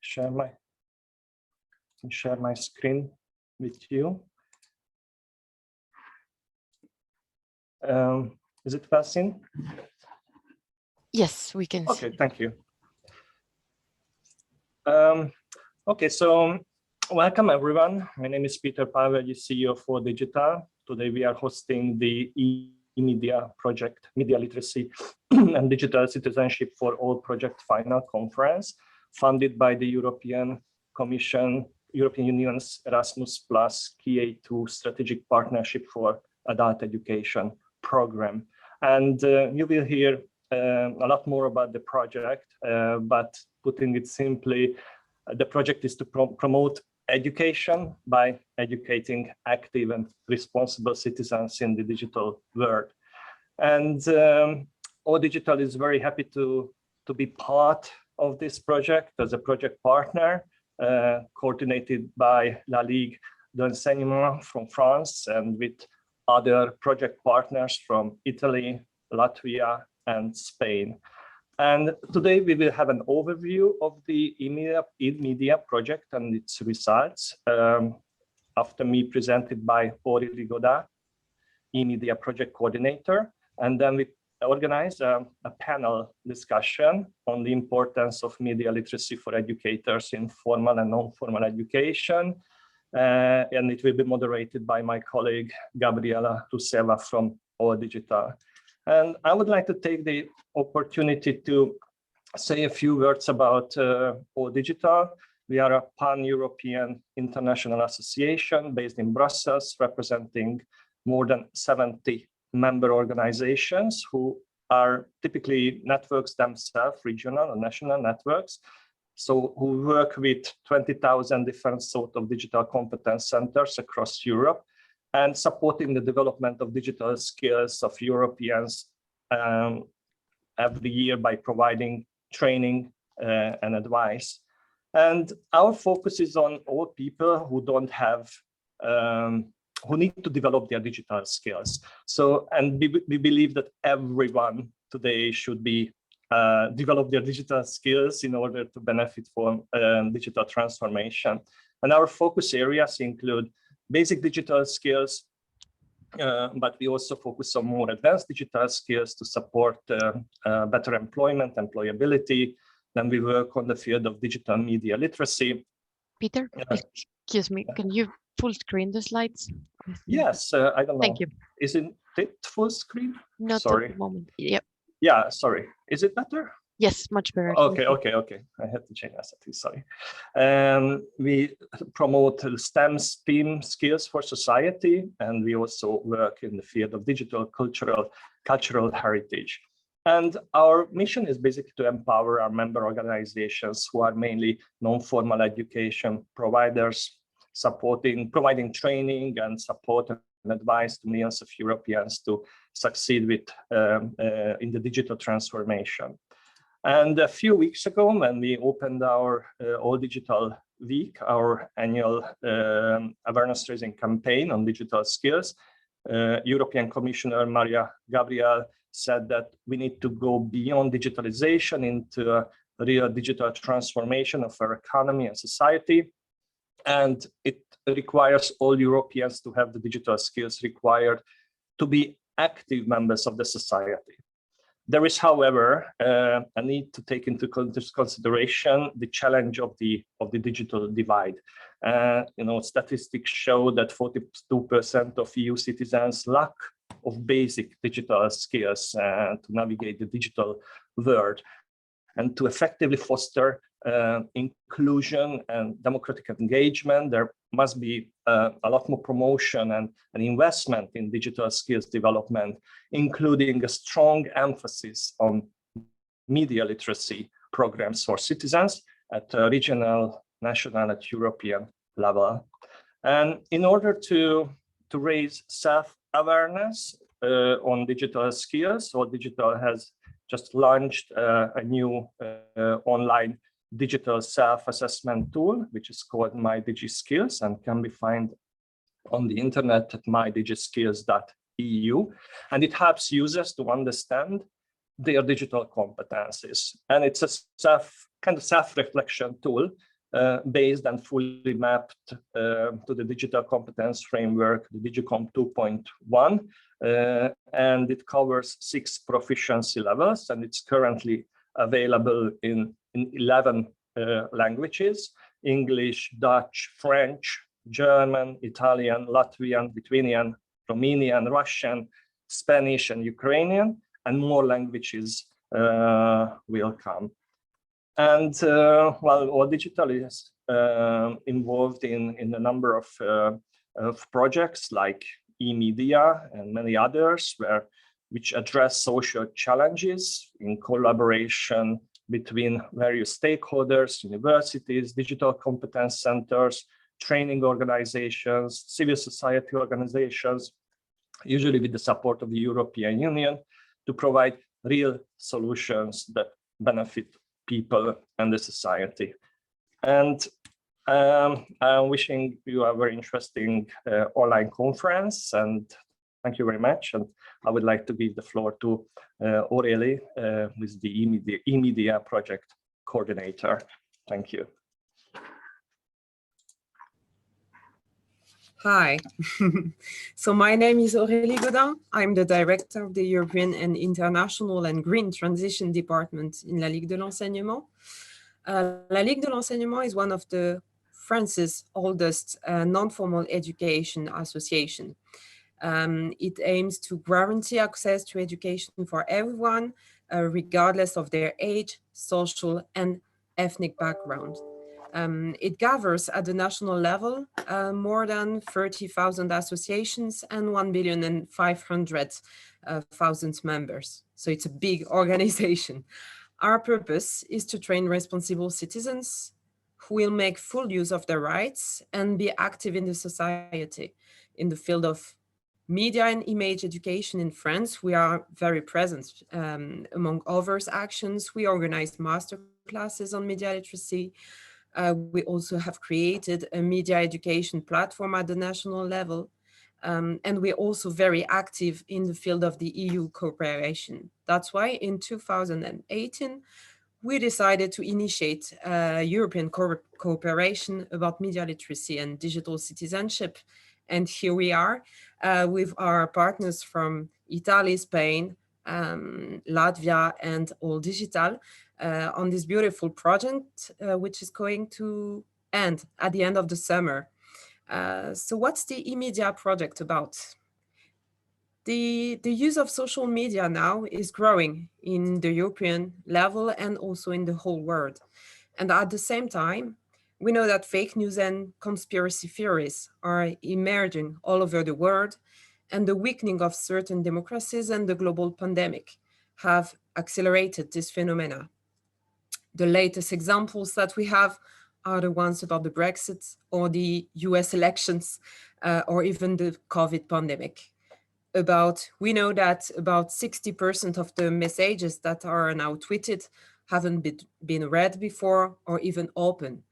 share my screen with you. Is it passing? Yes, we can. Okay, thank you. Okay, so welcome everyone. My name is Peter Palvolgyi, CEO for Digital. Today we are hosting the e-media project, Media Literacy and Digital Citizenship for All Project Final Conference, funded by the European Commission, European Union's Erasmus Plus KA2 Strategic Partnership for Adult Education program. And you will hear a lot more about the project, but putting it simply, the project is to promote education by educating active and responsible citizens in the digital world. And All Digital is very happy to be part of this project as a project partner, coordinated by La Ligue d'enseignement from France and with other project partners from Italy, Latvia, and Spain. And today we will have an overview of the e-media project and its results, after me presented by Aurélie Gaudin, e-media project coordinator. And then we organize a panel discussion on the importance of media literacy for educators in formal and non-formal education. And it will be moderated by my colleague, Gabriela Ruseva from All Digital. And I would like to take the opportunity to say a few words about All Digital. We are a pan-European international association based in Brussels, representing more than 70 member organizations who are typically networks themselves, regional or national networks. So who work with 20,000 different sort of digital competence centers across Europe and supporting the development of digital skills of Europeans every year by providing training and advice. And our focus is on all people who don't have, who need to develop their digital skills. So, and we believe that everyone today should be develop their digital skills in order to benefit from digital transformation. And our focus areas include basic digital skills, but we also focus on more advanced digital skills to support better employment, employability. Then we work on the field of digital media literacy. Peter, excuse me, can you full screen the slides? Yes, I don't know. Thank you. Isn't it full screen? Not sorry. at the moment. Yep. Yeah, sorry. Is it better? Yes, much better. Okay. I had to change that. Sorry. We promote STEM skills for society, and we also work in the field of digital cultural heritage. And our mission is basically to empower our member organizations who are mainly non-formal education providers, providing training and support and advice to millions of Europeans to succeed with in the digital transformation. And a few weeks ago, when we opened our All Digital Week, our annual awareness raising campaign on digital skills, European Commissioner Gabriela said that we need to go beyond digitalization into a real digital transformation of our economy and society. And it requires all Europeans to have the digital skills required to be active members of the society. There is, however, a need to take into consideration the challenge of the digital divide. Statistics show that 42% of EU citizens lack of basic digital skills to navigate the digital world. And to effectively foster inclusion and democratic engagement, there must be a lot more promotion and investment in digital skills development, including a strong emphasis on media literacy programs for citizens at regional, national, and European level. And in order to raise self-awareness on digital skills, All Digital has just launched a new online digital self-assessment tool, which is called My DigiSkills and can be found on the internet at mydigiskills.eu. And it helps users to understand their digital competencies. And it's a kind of self-reflection tool based and fully mapped to the digital competence framework, the Digicom 2.1, and it covers 6 proficiency levels, and it's currently available in 11 languages: English, Dutch, French, German, Italian, Latvian, Lithuanian, Romanian, Russian, Spanish, and Ukrainian, and more languages will come. And well, our digital is involved in a number of projects like eMedia and many others, which address social challenges in collaboration between various stakeholders, universities, digital competence centers, training organizations, civil society organizations, usually with the support of the European Union, to provide real solutions that benefit people and the society. And I'm wishing you a very interesting online conference, and thank you very much. And I would like to give the floor to Aurélie, who is the eMedia project coordinator. Thank you. Hi, so my name is Aurélie Gaudin. I'm the director of the European and International and Green Transition Department in La Ligue de l'Enseignement. La Ligue de l'Enseignement is one of France's oldest non-formal education association. It aims to guarantee access to education for everyone, regardless of their age, social, and ethnic background. It gathers at the national level more than 30,000 associations and 1,500,000 members. So it's a big organization. Our purpose is to train responsible citizens who will make full use of their rights and be active in the society. In the field of media and image education in France, we are very present. Among others actions, we organize master classes on media literacy. We also have created a media education platform at the national level. And we're also very active in the field of the EU cooperation. That's why in 2018, we decided to initiate European cooperation about media literacy and digital citizenship. And here we are with our partners from Italy, Spain, Latvia, and All Digital on this beautiful project, which is going to end at the end of the summer. So what's the eMedia project about? The use of social media now is growing in the European level and also in the whole world. And at the same time, we know that fake news and conspiracy theories are emerging all over the world, and the weakening of certain democracies and the global pandemic have accelerated this phenomena. The latest examples that we have are the ones about the Brexit or the US elections or even the COVID pandemic. We know that about 60% of the messages that are now tweeted haven't been read before or even open.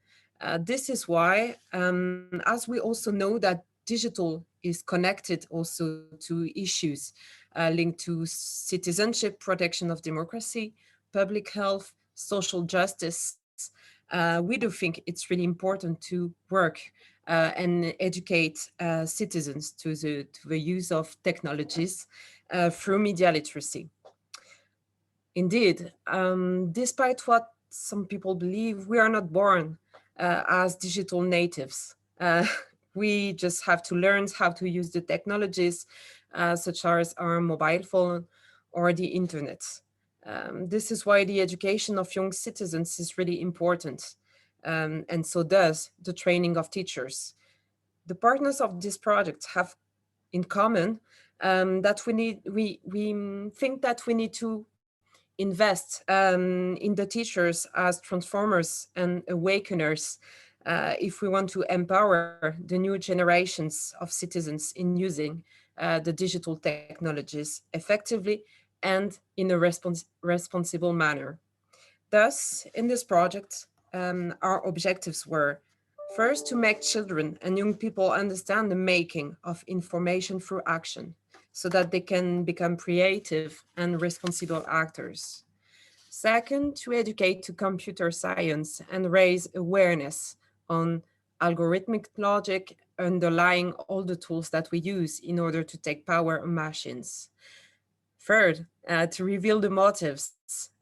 This is why, as we also know that digital is connected also to issues linked to citizenship, protection of democracy, public health, social justice, we do think it's really important to work and educate citizens to the use of technologies through media literacy. Indeed, despite what some people believe, we are not born as digital natives. We just have to learn how to use the technologies such as our mobile phone or the internet. This is why the education of young citizens is really important, and so does the training of teachers. The partners of this project have in common that we think that we need to invest in the teachers as transformers and awakeners if we want to empower the new generations of citizens in using the digital technologies effectively and in a responsible manner. Thus, in this project, our objectives were first to make children and young people understand the making of information through action so that they can become creative and responsible actors. Second, to educate to computer science and raise awareness on algorithmic logic underlying all the tools that we use in order to take power on machines. Third, to reveal the motives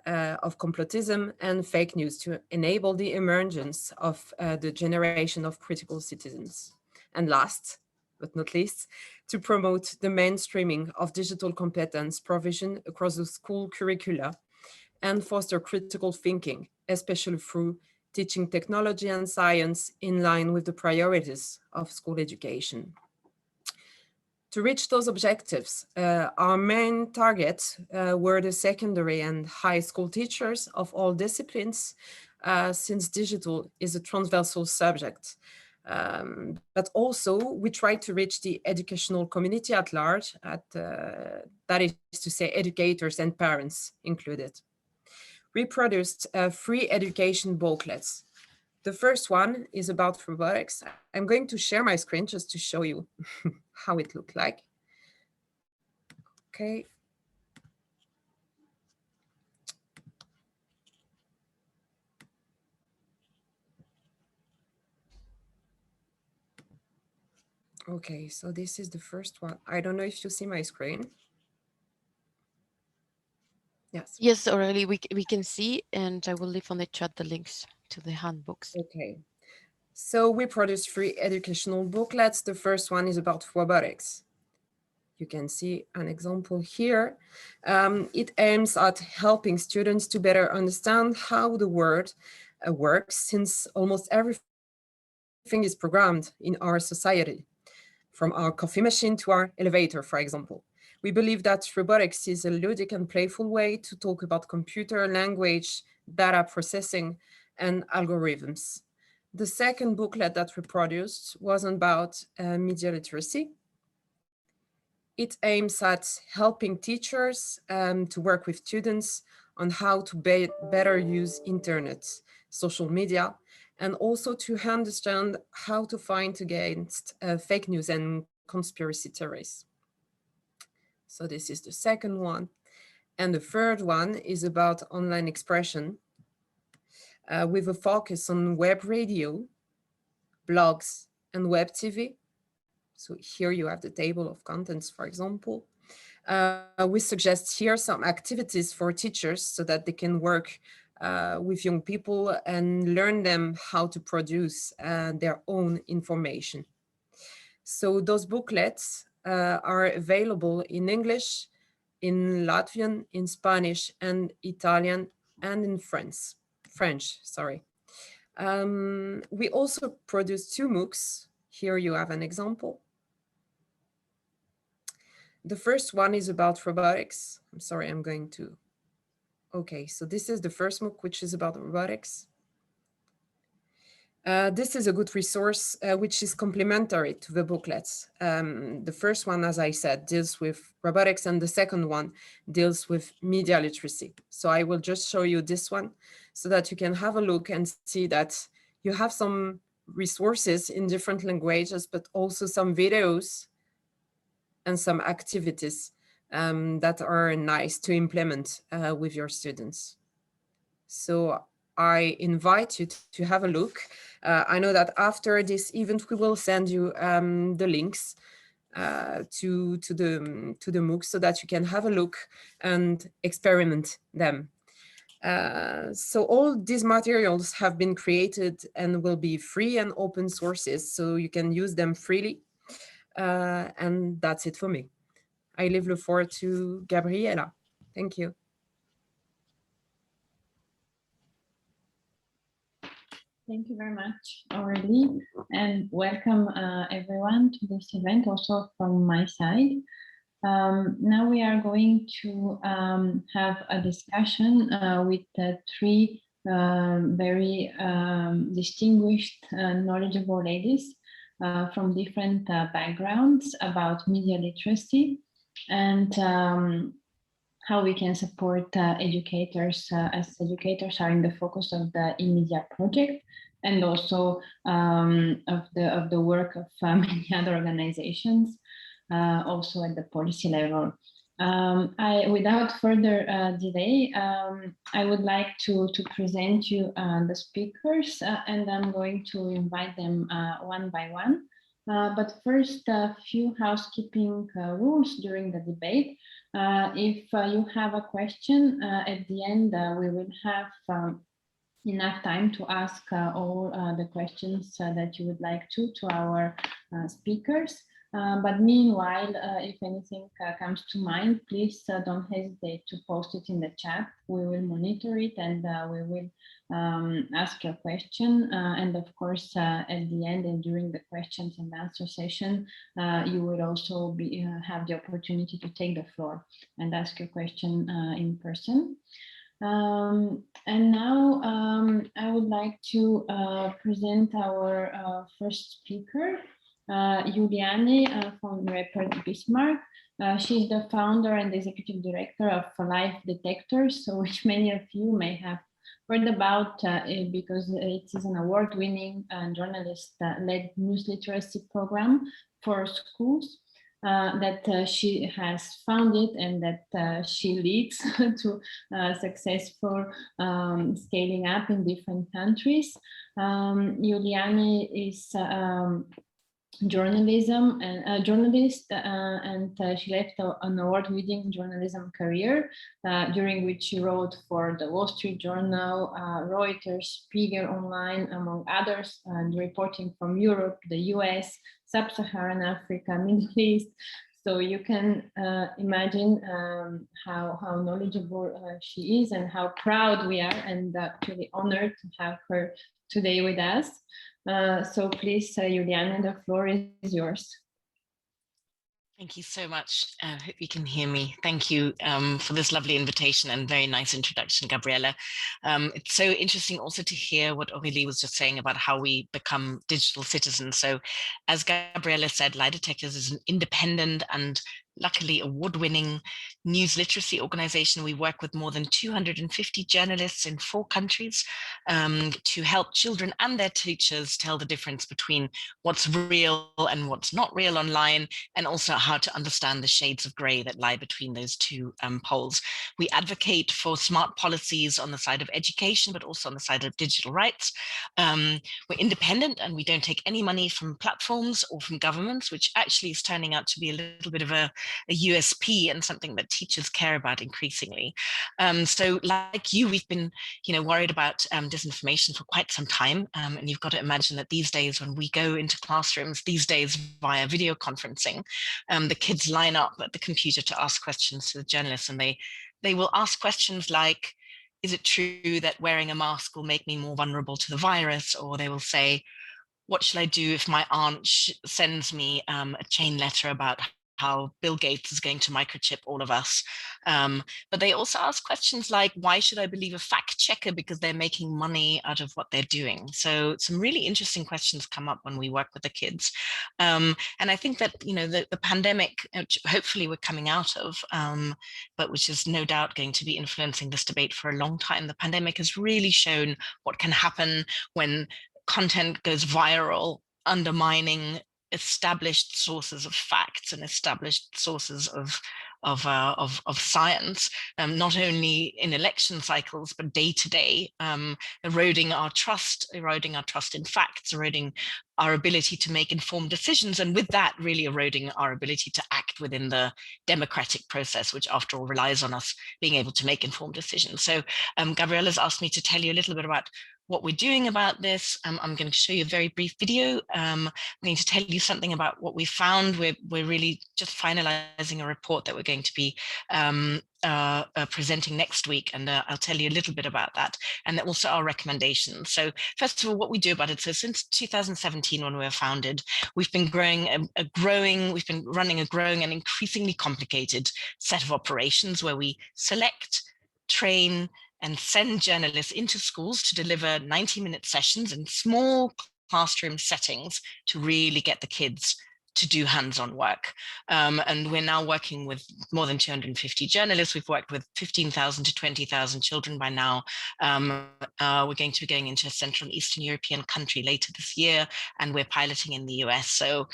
of complotism and fake news to enable the emergence of the generation of critical citizens. And last, but not least, to promote the mainstreaming of digital competence provision across the school curricula and foster critical thinking, especially through teaching technology and science in line with the priorities of school education. To reach those objectives, our main targets were the secondary and high school teachers of all disciplines, since digital is a transversal subject. But also we try to reach the educational community at large, that is to say educators and parents included. We produced 3 education booklets. The first one is about robotics. I'm going to share my screen just to show you how it looked like. Okay. Okay, so this is the first one. I don't know if you see my screen. Yes. Yes, Aurélie, we can see, and I will leave on the chat the links to the handbooks. Okay. So we produced 3 educational booklets. The first one is about robotics. You can see an example here. It aims at helping students to better understand how the world works, since almost everything is programmed in our society, from our coffee machine to our elevator, for example. We believe that robotics is a ludic and playful way to talk about computer language, data processing, and algorithms. The second booklet that we produced was about media literacy. It aims at helping teachers to work with students on how to better use internet, social media, and also to understand how to fight against fake news and conspiracy theories. So this is the second one. And the third one is about online expression with a focus on web radio, blogs, and web TV. So here you have the table of contents, for example. We suggest here some activities for teachers so that they can work with young people and learn them how to produce their own information. So those booklets are available in English, in Latvian, in Spanish, and Italian, and in French, sorry. We also produced 2 MOOCs. Here you have an example. The first one is about robotics. I'm sorry, I'm going to... Okay, so this is the first MOOC, which is about robotics. This is a good resource, which is complementary to the booklets. The first one, as I said, deals with robotics, and the second one deals with media literacy. So I will just show you this one so that you can have a look and see that you have some resources in different languages, but also some videos and some activities that are nice to implement with your students. So I invite you to have a look. I know that after this event, we will send you the links to the MOOC so that you can have a look and experiment them. So all these materials have been created and will be free and open sources, so you can use them freely. And that's it for me. I leave the floor to Gabriela. Thank you. Thank you very much, Aurélie, and welcome everyone to this event also from my side. Now we are going to have a discussion with 3 very distinguished, knowledgeable ladies from different backgrounds about media literacy and how we can support educators as educators are in the focus of the eMedia project, and also of the work of many other organizations, also at the policy level. Without further delay, I would like to present you the speakers, and I'm going to invite them one by one. But first, a few housekeeping rules during the debate. If you have a question at the end, we will have enough time to ask all the questions that you would like to our speakers. But meanwhile, if anything comes to mind, please don't hesitate to post it in the chat. We will monitor it and we will ask your question. And of course, at the end and during the questions and answer session, you will also have the opportunity to take the floor and ask your question in person. And now I would like to present our first speaker, Juliane from Reppert-Bismarck. She's the founder and executive director of Live Detectors, so which many of you may have heard about because it is an award-winning journalist-led news literacy program for schools. That she has founded and that she leads to successful scaling up in different countries. Juliane is journalism and a journalist, and she left an award-winning journalism career during which she wrote for the Wall Street Journal, Reuters, Spiegel Online, among others, and reporting from Europe, the US, Sub-Saharan Africa, Middle East. So you can imagine how knowledgeable she is and how proud we are and truly honored to have her today with us. So please, Juliane, the floor is yours. Thank you so much. I hope you can hear me. Thank you for this lovely invitation and very nice introduction, Gabriela. It's so interesting also to hear what Aurélie was just saying about how we become digital citizens. So as Gabriela said, Lie Detectors is an independent and luckily award-winning news literacy organization. We work with more than 250 journalists in 4 countries to help children and their teachers tell the difference between what's real and what's not real online, and also how to understand the shades of gray that lie between those two poles. We advocate for smart policies on the side of education, but also on the side of digital rights. We're independent and we don't take any money from platforms or from governments, which actually is turning out to be a little bit of a USP and something that teachers care about increasingly. So like you, we've been worried about disinformation for quite some time. And you've got to imagine that these days when we go into classrooms, these days via video conferencing, the kids line up at the computer to ask questions to the journalists, and they will ask questions like, is it true that wearing a mask will make me more vulnerable to the virus? Or they will say, what should I do if my aunt sends me a chain letter about how Bill Gates is going to microchip all of us? But they also ask questions like, why should I believe a fact checker because they're making money out of what they're doing? So some really interesting questions come up when we work with the kids. And I think that, the pandemic, which hopefully we're coming out of, but which is no doubt going to be influencing this debate for a long time, the pandemic has really shown what can happen when content goes viral, undermining established sources of facts and established sources of science, not only in election cycles, but day to day, eroding our trust in facts, eroding our ability to make informed decisions, and with that really eroding our ability to act within the democratic process, which after all relies on us being able to make informed decisions. So Gabriela's asked me to tell you a little bit about what we're doing about this. I'm going to show you a very brief video. I'm going to tell you something about what we found. We're really just finalizing a report that we're going to be presenting next week, and I'll tell you a little bit about that, and also our recommendations. So first of all, what we do about it. So since 2017, when we were founded, we've been running a growing and increasingly complicated set of operations where we select, train, and send journalists into schools to deliver 90-minute sessions in small classroom settings to really get the kids to do hands-on work. And we're now working with more than 250 journalists. We've worked with 15,000 to 20,000 children by now. We're going to be going into a Central and Eastern European country later this year, and we're piloting in the US. So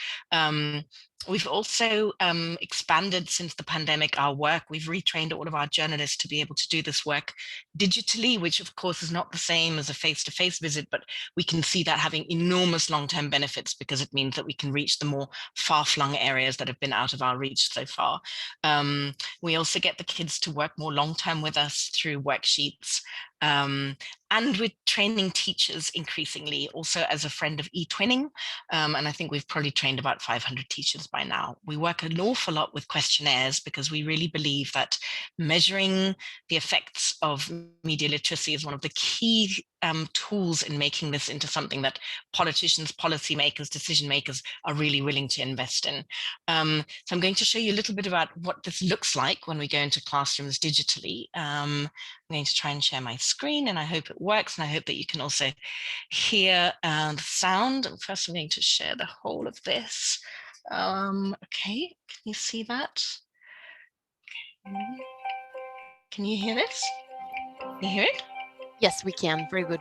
We've also expanded since the pandemic our work. We've retrained all of our journalists to be able to do this work digitally, which of course is not the same as a face-to-face visit, but we can see that having enormous long-term benefits because it means that we can reach the more far-flung areas that have been out of our reach so far. We also get the kids to work more long-term with us through worksheets. And we're training teachers increasingly also as a friend of e-twinning. And I think we've probably trained about 500 teachers by now. We work an awful lot with questionnaires because we really believe that measuring the effects of media literacy is one of the key tools in making this into something that politicians, policymakers, decision makers are really willing to invest in. So I'm going to show you a little bit about what this looks like when we go into classrooms digitally. I'm going to try and share my screen, and I hope it works, and I hope that you can also hear the sound. And first I'm going to share the whole of this. Okay, can you see that? Can you hear this? Can you hear it? Yes, we can. Very good.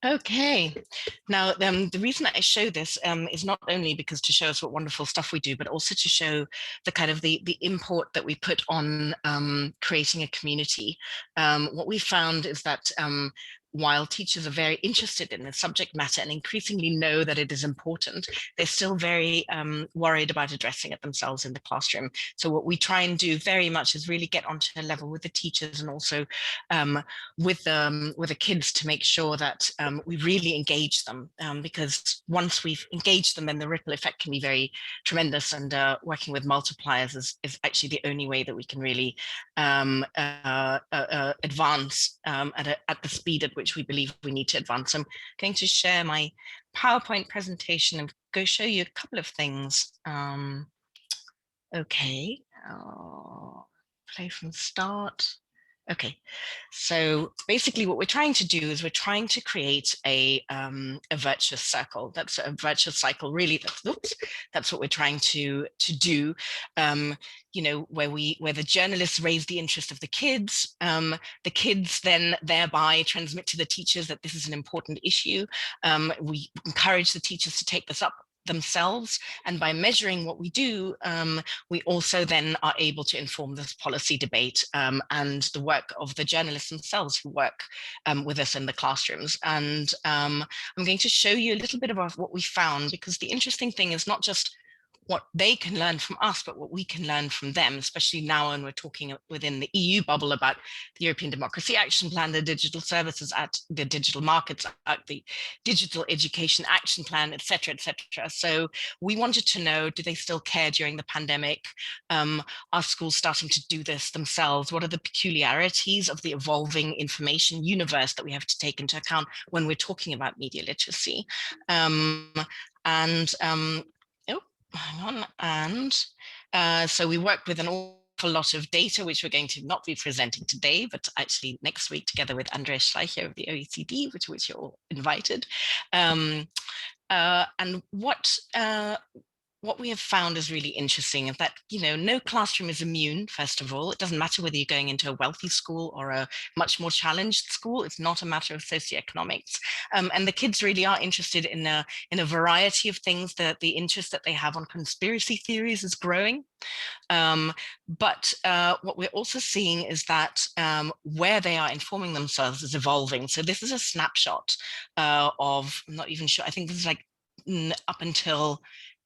Okay, now the reason I show this is not only because to show us what wonderful stuff we do, but also to show the kind of the import that we put on creating a community. What we found is that while teachers are very interested in the subject matter and increasingly know that it is important, they're still very worried about addressing it themselves in the classroom. So what we try and do very much is really get onto a level with the teachers and also with the kids to make sure that we really engage them, because once we've engaged them, then the ripple effect can be very tremendous, and working with multipliers is actually the only way that we can really advance at the speed at which we believe we need to advance. I'm going to share my PowerPoint presentation and go show you a couple of things. Okay, play from start. Okay, so basically what we're trying to do is we're trying to create a virtuous circle. That's a virtuous cycle, really. That's what we're trying to do. You know, where the journalists raise the interest of the kids then thereby transmit to the teachers that this is an important issue. We encourage the teachers to take this up themselves, and by measuring what we do, we also then are able to inform this policy debate and the work of the journalists themselves who work with us in the classrooms. And I'm going to show you a little bit about what we found, because the interesting thing is not just what they can learn from us, but what we can learn from them, especially now when we're talking within the EU bubble about the European Democracy Action Plan, the Digital Services Act, the Digital Markets Act, the Digital Education Action Plan, et cetera, et cetera. So we wanted to know, do they still care during the pandemic? Are schools starting to do this themselves? What are the peculiarities of the evolving information universe that we have to take into account when we're talking about media literacy? Hang on, and so we work with an awful lot of data, which we're going to not be presenting today, but actually next week, together with Andreas Schleicher of the OECD, which you're all invited. And what we have found is really interesting is that, you know, no classroom is immune, first of all. It doesn't matter whether you're going into a wealthy school or a much more challenged school. It's not a matter of socioeconomics. And the kids really are interested in a variety of things. The interest that they have on conspiracy theories is growing. But what we're also seeing is that where they are informing themselves is evolving. So this is a snapshot of, I'm not even sure, I think this is like up until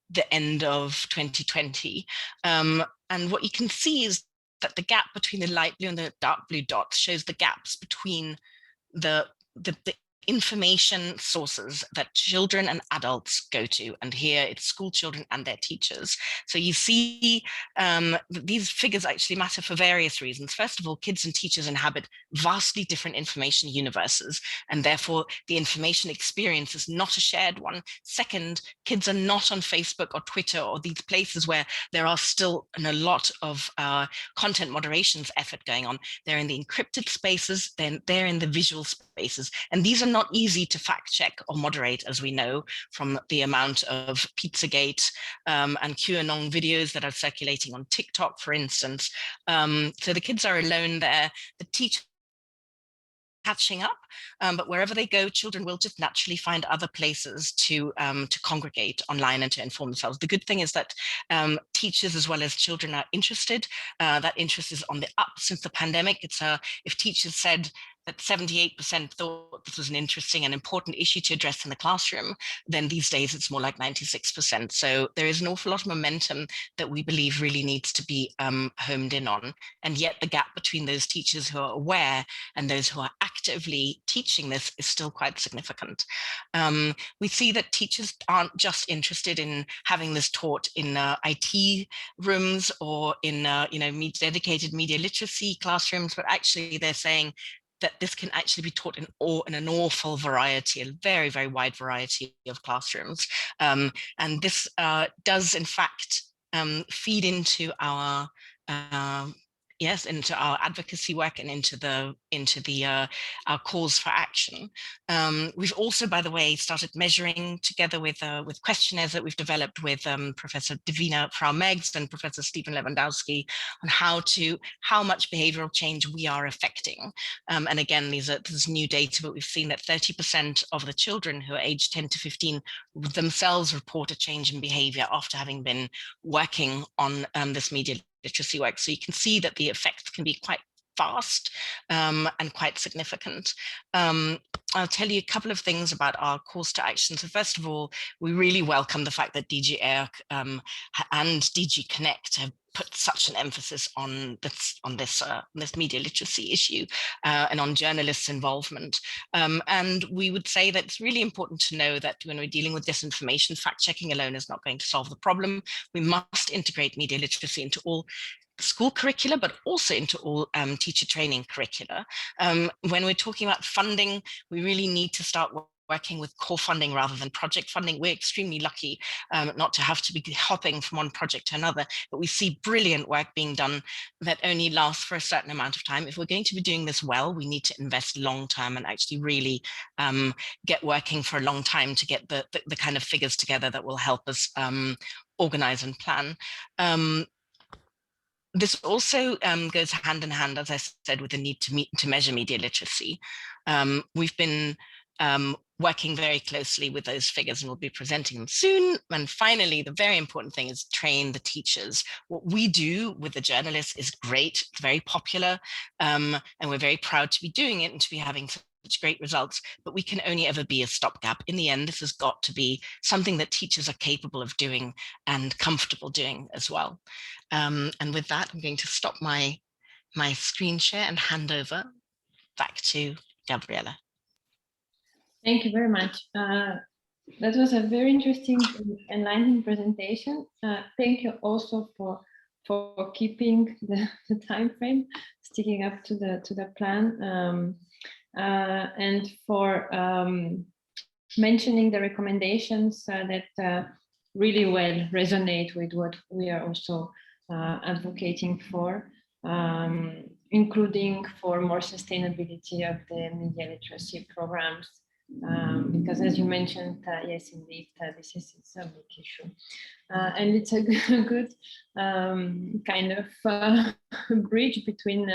the end of 2020. And what you can see is that the gap between the light blue and the dark blue dots shows the gaps between the information sources that children and adults go to. And here it's school children and their teachers. So you see these figures actually matter for various reasons. First of all, kids and teachers inhabit vastly different information universes, and therefore the information experience is not a shared one. Second, kids are not on Facebook or Twitter or these places where there are still a lot of content moderations effort going on. They're in the encrypted spaces, then they're in the visual spaces. And these are not easy to fact check or moderate, as we know from the amount of Pizzagate and QAnon videos that are circulating on TikTok, for instance. So the kids are alone there. The teacher catching up, but wherever they go, children will just naturally find other places to congregate online and to inform themselves. The good thing is that teachers as well as children are interested. That interest is on the up since the pandemic. It's if teachers said that 78% thought this was an interesting and important issue to address in the classroom, then these days it's more like 96%. So there is an awful lot of momentum that we believe really needs to be homed in on. And yet the gap between those teachers who are aware and those who are actively teaching this is still quite significant. We see that teachers aren't just interested in having this taught in IT rooms or in dedicated media literacy classrooms, but actually they're saying that this can actually be taught in an awful variety, a very, very wide variety of classrooms. And this does, in fact, feed into our into our advocacy work and into our calls for action. We've also, by the way, started measuring together with questionnaires that we've developed with Professor Divina Frau-Meggs and Professor Stephen Lewandowski on how much behavioral change we are affecting. And again, this is new data, but we've seen that 30% of the children who are aged 10 to 15 themselves report a change in behavior after having been working on this media literacy work. So you can see that the effects can be quite fast and quite significant. I'll tell you a couple of things about our calls to action. So first of all, we really welcome the fact that DG ARC and DG Connect have put such an emphasis on this media literacy issue and on journalists' involvement. And we would say that it's really important to know that when we're dealing with disinformation, fact-checking alone is not going to solve the problem. We must integrate media literacy into all school curricula, but also into all teacher training curricula. When we're talking about funding, we really need to start working with core funding rather than project funding. We're extremely lucky not to have to be hopping from one project to another, but we see brilliant work being done that only lasts for a certain amount of time. If we're going to be doing this well, we need to invest long term and actually really get working for a long time to get the kind of figures together that will help us organize and plan. This also goes hand in hand, as I said, with the need to measure media literacy. We've been working very closely with those figures and we'll be presenting them soon. And finally, the very important thing is train the teachers. What we do with the journalists is great, it's very popular, and we're very proud to be doing it and to be having such great results, but we can only ever be a stopgap. In the end, this has got to be something that teachers are capable of doing and comfortable doing as well. And with that, I'm going to stop my screen share and hand over back to Gabriela. Thank you very much. That was a very interesting and enlightening presentation. Thank you also for keeping the time frame, sticking up to the plan, and for mentioning the recommendations that really well resonate with what we are also advocating for, including for more sustainability of the media literacy programs. Because as you mentioned, yes, indeed, this is a big issue. And it's a good kind of bridge between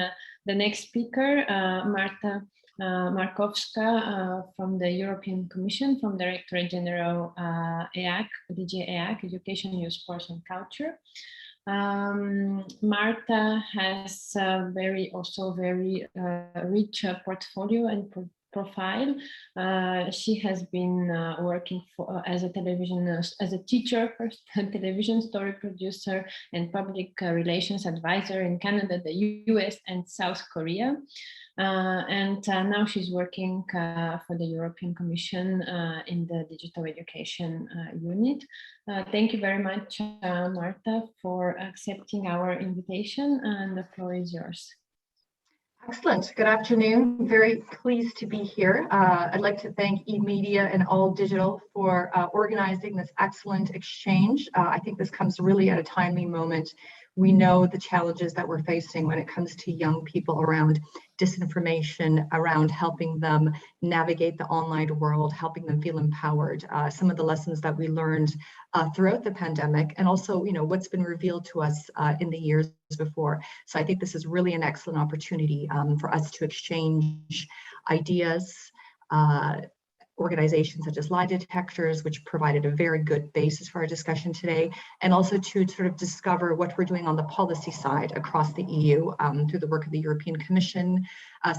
the next speaker, Marta Markowska from the European Commission, from Directorate General EAC, DG EAC, Education, Youth, Sports and Culture. Marta has very rich portfolio and profile. She has been working as a teacher, first television story producer and public relations advisor in Canada, the US and South Korea. And now she's working for the European Commission in the digital education unit. Thank you very much, Marta, for accepting our invitation, and the floor is yours. Excellent. Good afternoon. Very pleased to be here. I'd like to thank eMedia and All Digital for organizing this excellent exchange. I think this comes really at a timely moment. We know the challenges that we're facing when it comes to young people around disinformation, around helping them navigate the online world, helping them feel empowered. Some of the lessons that we learned throughout the pandemic, and also, what's been revealed to us in the years before. So I think this is really an excellent opportunity for us to exchange ideas. Organizations such as lie detectors, which provided a very good basis for our discussion today, and also to sort of discover what we're doing on the policy side across the EU through the work of the European Commission.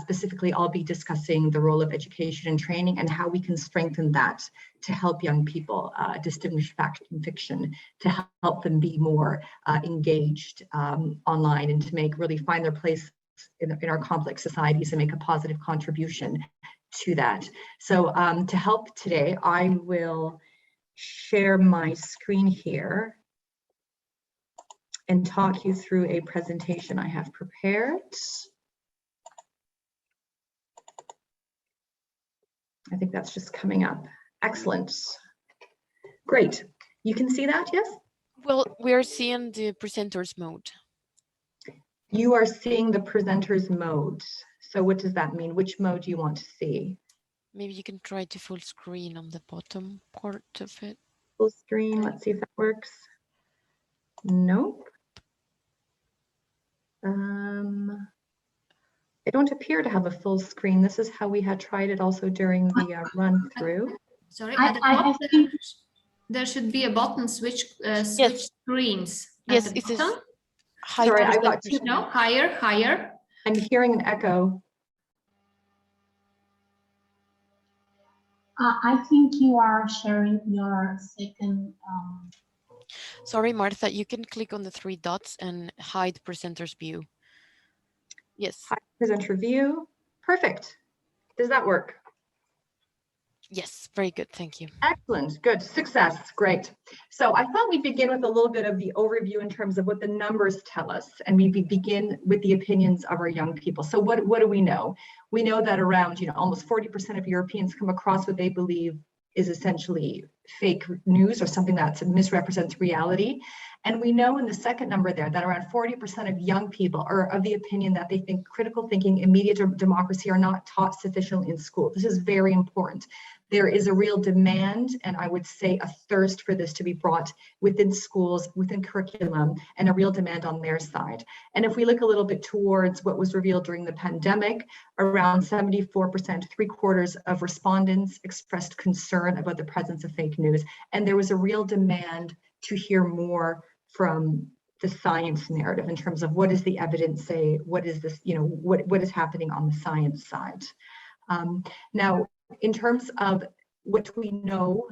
Specifically, I'll be discussing the role of education and training and how we can strengthen that to help young people distinguish fact from fiction, to help them be more engaged online and to really find their place in our complex societies and make a positive contribution to that. So to help today, I will share my screen here and talk you through a presentation I have prepared. I think that's just coming up. Excellent. Great. You can see that, yes? Well, we're seeing the presenters mode. You are seeing the presenters mode. So what does that mean? Which mode do you want to see? Maybe you can try to full screen on the bottom part of it. Full screen, let's see if that works. Nope. I don't appear to have a full screen. This is how we had tried it also during the run through. Sorry, I think there should be a button switch screens. Yes, it is. Sorry, I got two. No, higher. I'm hearing an echo. I think you are sharing your second. Sorry, Martha, you can click on the three dots and hide presenter's view. Yes. Hide presenter view. Perfect. Does that work? Yes, very good. Thank you. Excellent, good, success, great. So I thought we'd begin with a little bit of the overview in terms of what the numbers tell us, and we begin with the opinions of our young people. So what do we know? We know that around, almost 40% of Europeans come across what they believe is essentially fake news or something that misrepresents reality. And we know in the second number there that around 40% of young people are of the opinion that they think critical thinking and media democracy are not taught sufficiently in school. This is very important. There is a real demand, and I would say a thirst for this to be brought within schools, within curriculum, and a real demand on their side. And if we look a little bit towards what was revealed during the pandemic, around 74%, 3/4 of respondents expressed concern about the presence of fake news. And there was a real demand to hear more from the science narrative in terms of what does the evidence say, what is this, what is happening on the science side. Now, in terms of what we know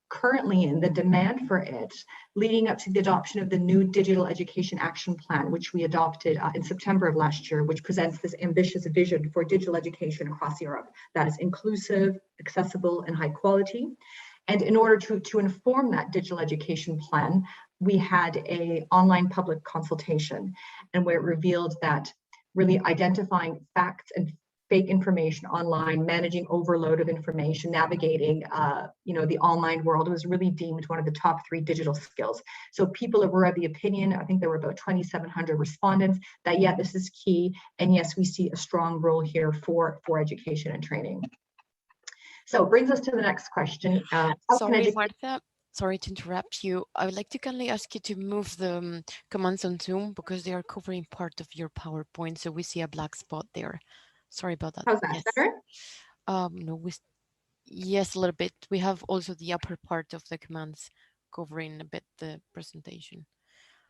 currently in the demand for it, leading up to the adoption of the new Digital Education Action Plan, which we adopted in September of last year, which presents this ambitious vision for digital education across Europe that is inclusive, accessible, and high quality. And in order to inform that digital education plan, we had an online public consultation, and where it revealed that really identifying facts and fake information online, managing overload of information, navigating the online world was really deemed one of the top 3 digital skills. So people were of the opinion, I think there were about 2,700 respondents, that yeah, this is key. And yes, we see a strong role here for education and training. So it brings us to the next question. Sorry, Marta. Sorry to interrupt you. I would like to kindly ask you to move the commands on Zoom because they are covering part of your PowerPoint. So we see a black spot there. Sorry about that. How's that, yes. better? No, yes, a little bit. We have also the upper part of the commands covering a bit the presentation.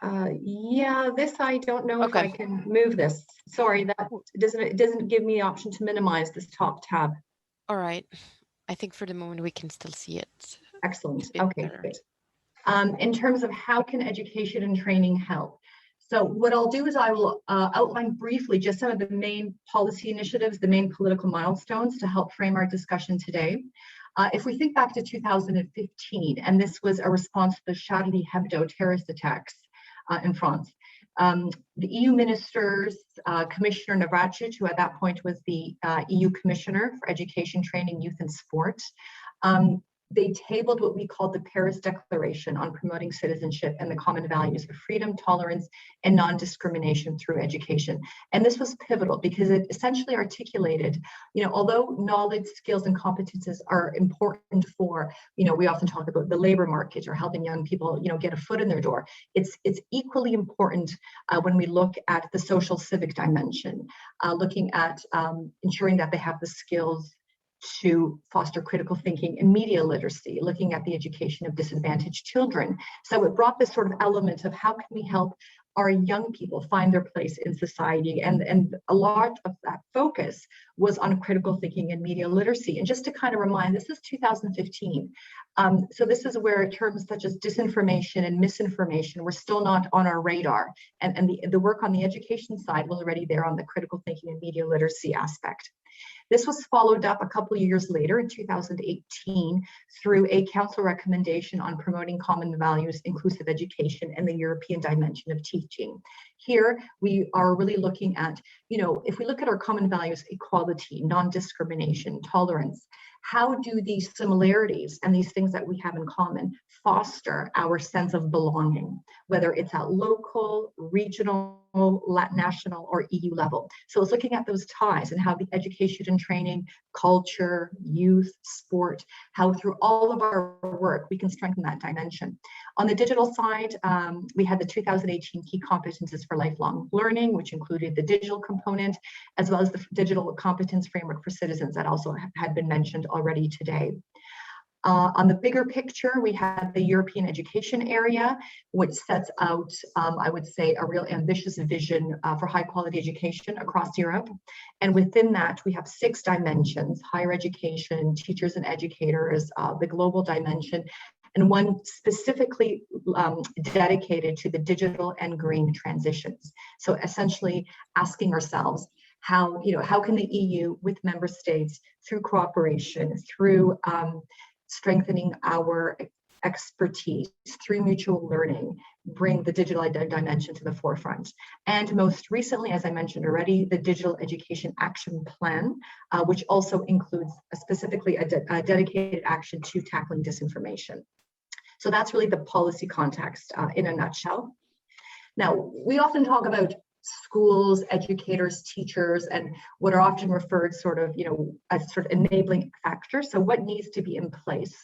Yeah, this I don't know if I can move this. Sorry, that it doesn't give me the option to minimize this top tab. All right. I think for the moment we can still see it. Excellent. Okay, good. In terms of how can education and training help? So what I'll do is I will outline briefly just some of the main policy initiatives, the main political milestones to help frame our discussion today. If we think back to 2015, and this was a response to the Charlie Hebdo terrorist attacks in France, the EU ministers, Commissioner Navracic, who at that point was the EU Commissioner for Education, Training, Youth and Sport, they tabled what we called the Paris Declaration on promoting citizenship and the common values of freedom, tolerance, and non-discrimination through education. And this was pivotal because it essentially articulated, although knowledge, skills, and competences are important for, we often talk about the labor market or helping young people, get a foot in their door. It's equally important when we look at the social civic dimension, looking at ensuring that they have the skills to foster critical thinking and media literacy, looking at the education of disadvantaged children. So it brought this sort of element of how can we help our young people find their place in society, and a lot of that focus was on critical thinking and media literacy. And just to kind of remind, this is 2015. So this is where terms such as disinformation and misinformation were still not on our radar. And the work on the education side was already there on the critical thinking and media literacy aspect. This was followed up a couple of years later in 2018 through a council recommendation on promoting common values, inclusive education, and the European dimension of teaching. Here, we are really looking at, if we look at our common values, equality, non-discrimination, tolerance, how do these similarities and these things that we have in common foster our sense of belonging, whether it's at local, regional, national, or EU level? So it's looking at those ties and how the education and training, culture, youth, sport, how through all of our work, we can strengthen that dimension. On the digital side, we had the 2018 Key Competences for Lifelong Learning, which included the digital component, as well as the Digital Competence Framework for Citizens that also had been mentioned already today. On the bigger picture, we have the European education area, which sets out, I would say, a real ambitious vision for high quality education across Europe. And within that, we have 6 dimensions: higher education, teachers and educators, the global dimension, and one specifically dedicated to the digital and green transitions. So essentially asking ourselves, how, how can the EU with member states through cooperation, through strengthening our expertise, through mutual learning, bring the digital dimension to the forefront. And most recently, as I mentioned already, the Digital Education Action Plan, which also includes specifically a dedicated action to tackling disinformation. So that's really the policy context in a nutshell. Now, we often talk about schools, educators, teachers, and what are often referred sort of, as sort of enabling factors. So what needs to be in place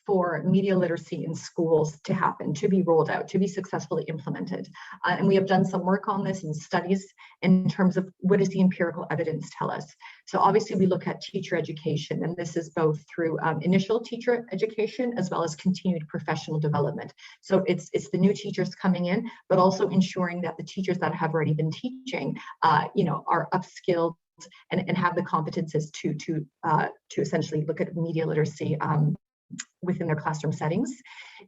for media literacy in schools to happen, to be rolled out, to be successfully implemented. And we have done some work on this in studies in terms of what does the empirical evidence tell us. So obviously we look at teacher education, and this is both through initial teacher education as well as continued professional development. So it's the new teachers coming in, but also ensuring that the teachers that have already been teaching, are upskilled and have the competences to essentially look at media literacy within their classroom settings.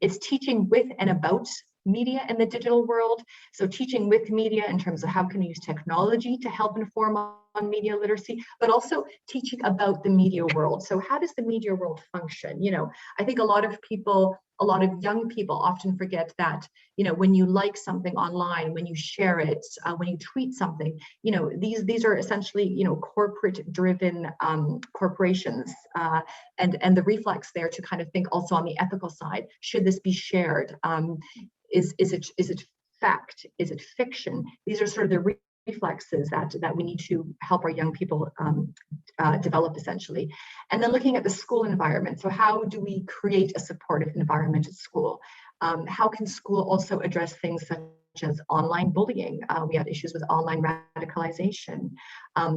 It's teaching with and about media in the digital world. So teaching with media in terms of how can you use technology to help inform on media literacy, but also teaching about the media world. So how does the media world function? I think a lot of young people often forget that, when you like something online, when you share it, when you tweet something, these are essentially, corporate driven corporations, and the reflex there to kind of think also on the ethical side, should this be shared? Is it fact? Is it fiction? These are sort of the reflexes that we need to help our young people develop essentially. And then looking at the school environment. So how do we create a supportive environment at school? How can school also address things such as online bullying? We have issues with online radicalization,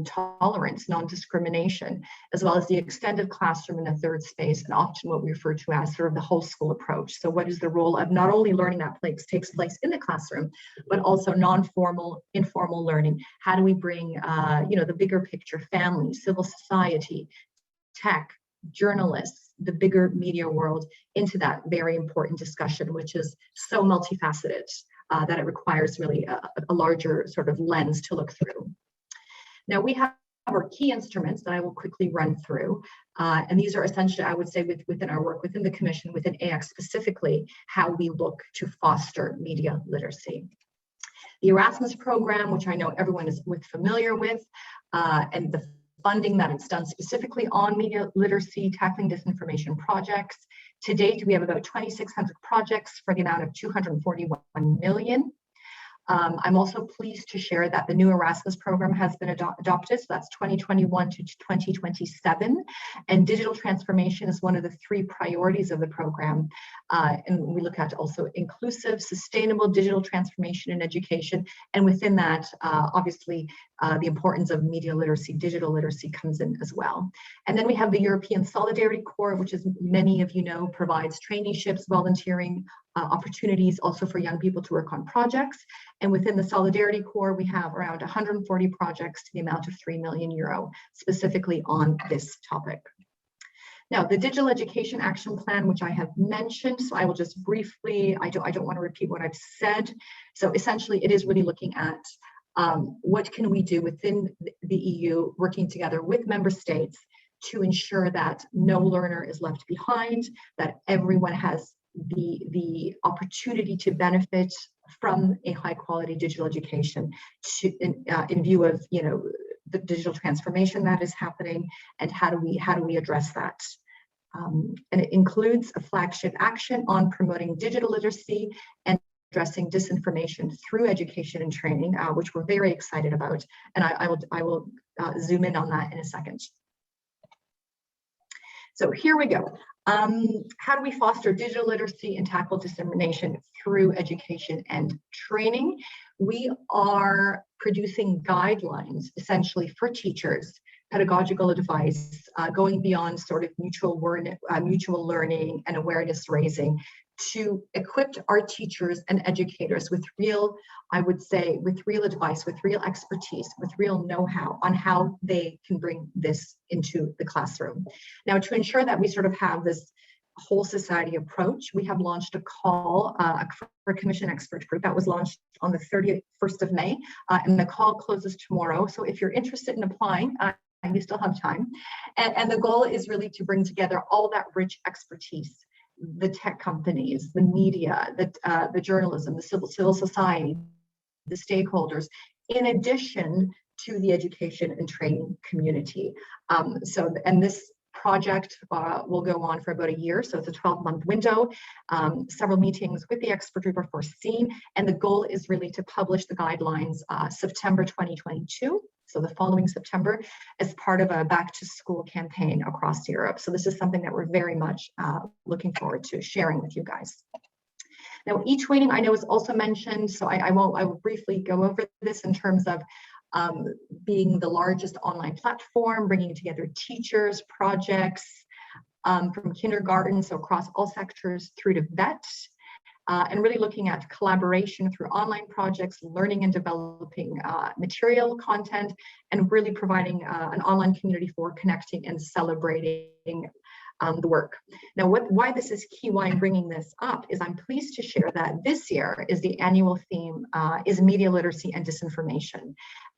tolerance, non-discrimination, as well as the extended classroom in the third space, and often what we refer to as sort of the whole school approach. So what is the role of not only learning that takes place in the classroom, but also non-formal, informal learning? How do we bring, the bigger picture, family, civil society, tech, journalists, the bigger media world into that very important discussion, which is so multifaceted that it requires really a larger sort of lens to look through. Now we have our key instruments that I will quickly run through. And these are essentially, I would say, within our work, within the Commission, within AX specifically, how we look to foster media literacy. The Erasmus program, which I know everyone is familiar with, and the funding that it's done specifically on media literacy, tackling disinformation projects. To date, we have about 2,600 projects for the amount of 241 million. I'm also pleased to share that the new Erasmus program has been adopted. So that's 2021 to 2027. And digital transformation is one of the 3 priorities of the program. And we look at also inclusive, sustainable digital transformation in education. And within that, obviously, the importance of media literacy, digital literacy comes in as well. And then we have the European Solidarity Corps, which, as many of you know, provides traineeships, volunteering opportunities also for young people to work on projects. And within the Solidarity Corps, we have around 140 projects to the amount of €3 million specifically on this topic. Now, the Digital Education Action Plan, which I have mentioned, so I will just briefly, I don't want to repeat what I've said. So essentially, it is really looking at what can we do within the EU, working together with member states to ensure that no learner is left behind, that everyone has the opportunity to benefit from a high quality digital education in view of the digital transformation that is happening, and how do we address that. And it includes a flagship action on promoting digital literacy and addressing disinformation through education and training, which we're very excited about. And I will zoom in on that in a second. So here we go. How do we foster digital literacy and tackle discrimination through education and training? We are producing guidelines essentially for teachers, pedagogical advice, going beyond sort of mutual learning and awareness raising, to equip our teachers and educators with real, I would say, with real advice, with real expertise, with real know-how on how they can bring this into the classroom. Now, to ensure that we sort of have this whole society approach. We have launched a call for a commission expert group that was launched on the 31st of May, and the call closes tomorrow. So if you're interested in applying, you still have time. And the goal is really to bring together all that rich expertise, the tech companies, the media, the journalism, the civil society, the stakeholders, in addition to the education and training community. And this project will go on for about a year, so it's a 12-month window. Several meetings with the expert group are foreseen, and the goal is really to publish the guidelines September 2022, so the following September, as part of a back-to-school campaign across Europe. So this is something that we're very much looking forward to sharing with you guys. Now, e-twinning I know is also mentioned, so I will briefly go over this in terms of being the largest online platform, bringing together teachers, projects from kindergarten, so across all sectors, through to vet, and really looking at collaboration through online projects, learning and developing material content, and really providing an online community for connecting and celebrating the work. Now, why this is key, why I'm bringing this up, is I'm pleased to share that this year is the annual theme is media literacy and disinformation.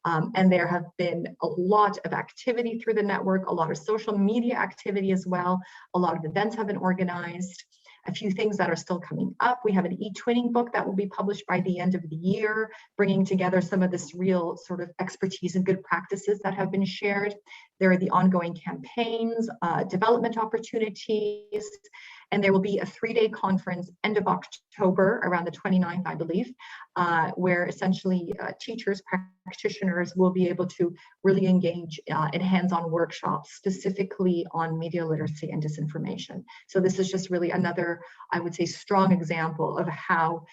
And there have been a lot of activity through the network, a lot of social media activity as well. A lot of events have been organized. A few things that are still coming up. We have an e-twinning book that will be published by the end of the year, bringing together some of this real sort of expertise and good practices that have been shared. There are the ongoing campaigns, development opportunities, and there will be a 3-day conference end of October, around the 29th, I believe, where essentially teachers, practitioners will be able to really engage in hands-on workshops, specifically on media literacy and disinformation. So this is just really another, I would say, strong example of how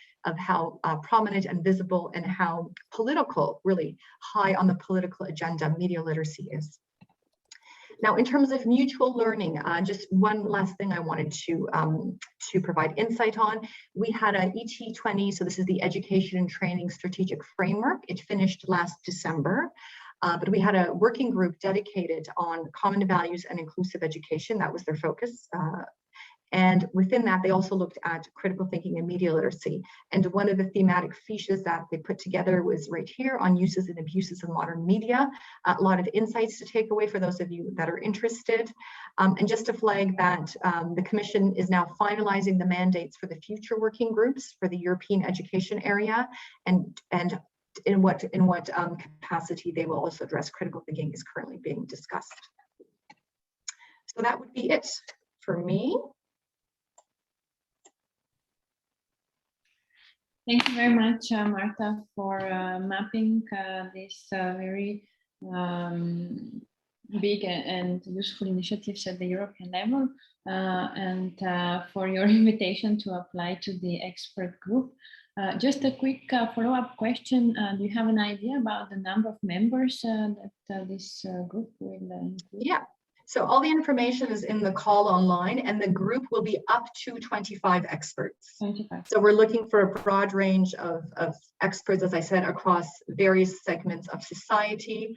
prominent and visible and how political, really high on the political agenda, media literacy is. Now, in terms of mutual learning, just one last thing I wanted to provide insight on. We had a ET20, so this is the Education and Training Strategic Framework. It finished last December, but we had a working group dedicated on common values and inclusive education. That was their focus. And within that, they also looked at critical thinking and media literacy. And one of the thematic fiches that they put together was right here on uses and abuses of modern media. A lot of insights to take away for those of you that are interested. And just to flag that the Commission is now finalizing the mandates for the future working groups for the European education area, and in what capacity they will also address critical thinking is currently being discussed. So that would be it for me. Thank you very much, Marta, for mapping these very big and useful initiatives at the European level, and for your invitation to apply to the expert group. Just a quick follow-up question. Do you have an idea about the number of members that this group will include? Yeah. So all the information is in the call online, and the group will be up to 25 experts. 25. So we're looking for a broad range of experts, as I said, across various segments of society,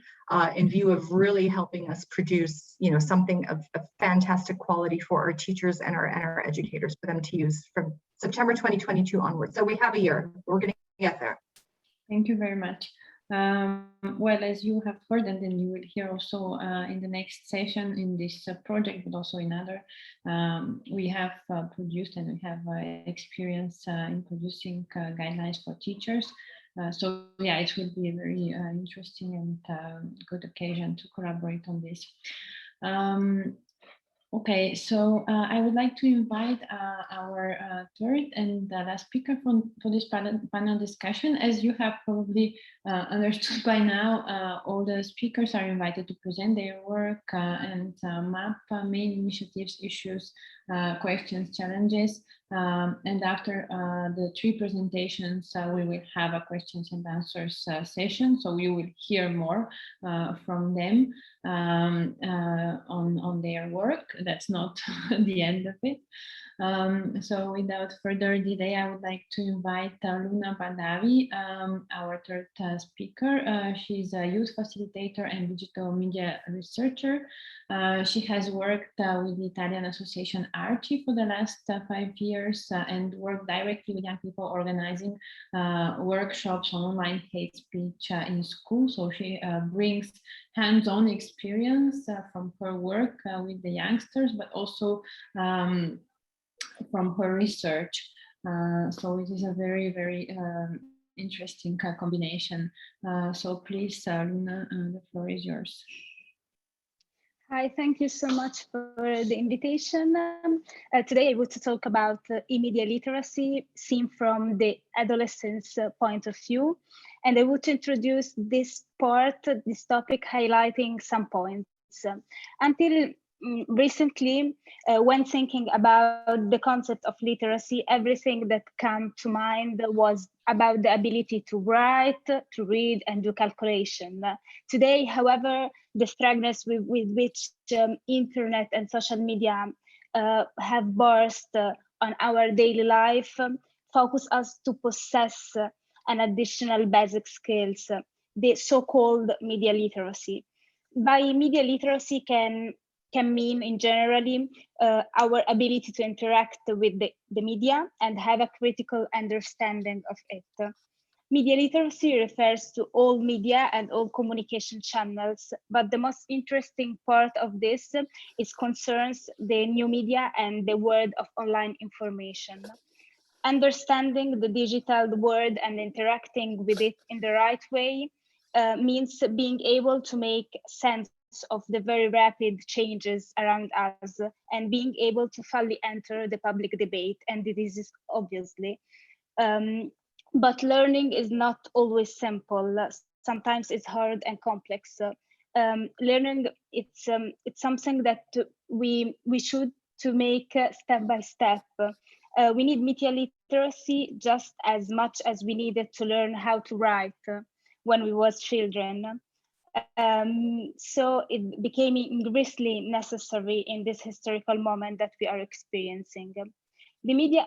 in view of really helping us produce, something of fantastic quality for our teachers and our educators, for them to use from September 2022 onwards. So we have a year. We're going to get there. Thank you very much. Well, as you have heard, and then you will hear also in the next session in this project, but also in other, we have produced and we have experience in producing guidelines for teachers. So yeah, it will be a very interesting and good occasion to collaborate on this. Okay, so I would like to invite our third and last speaker for this panel discussion. As you have probably understood by now, all the speakers are invited to present their work and map main initiatives, issues, questions, challenges And after the 3 presentations, we will have a questions and answers session. So you will hear more from them on their work. That's not the end of it. So without further delay, I would like to invite Luna Badawi, our third speaker. She's a youth facilitator and digital media researcher. She has worked with the Italian association ARCI for the last 5 years and worked directly with young people organizing workshops on online hate speech in school. So she brings hands-on experience from her work with the youngsters, but also from her research. So it is a very, very interesting combination. So please, Luna, the floor is yours. Hi, thank you so much for the invitation. Today I want to talk about e-media literacy seen from the adolescent's point of view. And I want to introduce this topic, highlighting some points. Until recently, when thinking about the concept of literacy, everything that came to mind was about the ability to write, to read, and do calculation. Today, however, the struggles with which internet and social media have burst on our daily life focus us to possess an additional basic skills, the so-called media literacy. By media literacy can mean in generally our ability to interact with the media and have a critical understanding of it. Media literacy refers to all media and all communication channels, but the most interesting part of this is concerns the new media and the world of online information. Understanding the digital world and interacting with it in the right way means being able to make sense of the very rapid changes around us and being able to fully enter the public debate, and this is obviously. But learning is not always simple. Sometimes it's hard and complex. Learning, it's something that we should to make step by step. We need media literacy just as much as we needed to learn how to write when we was children. So it became increasingly necessary in this historical moment that we are experiencing. The media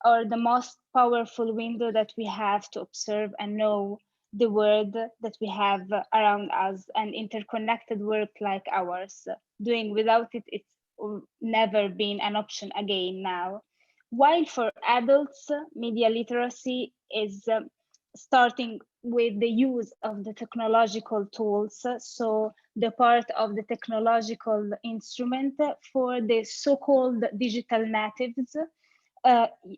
are the most powerful window that we have to observe and know the world that we have around us and interconnected work like ours. Doing without it, it's never been an option again now. While for adults, media literacy is starting with the use of the technological tools, so the part of the technological instrument for the so-called digital natives,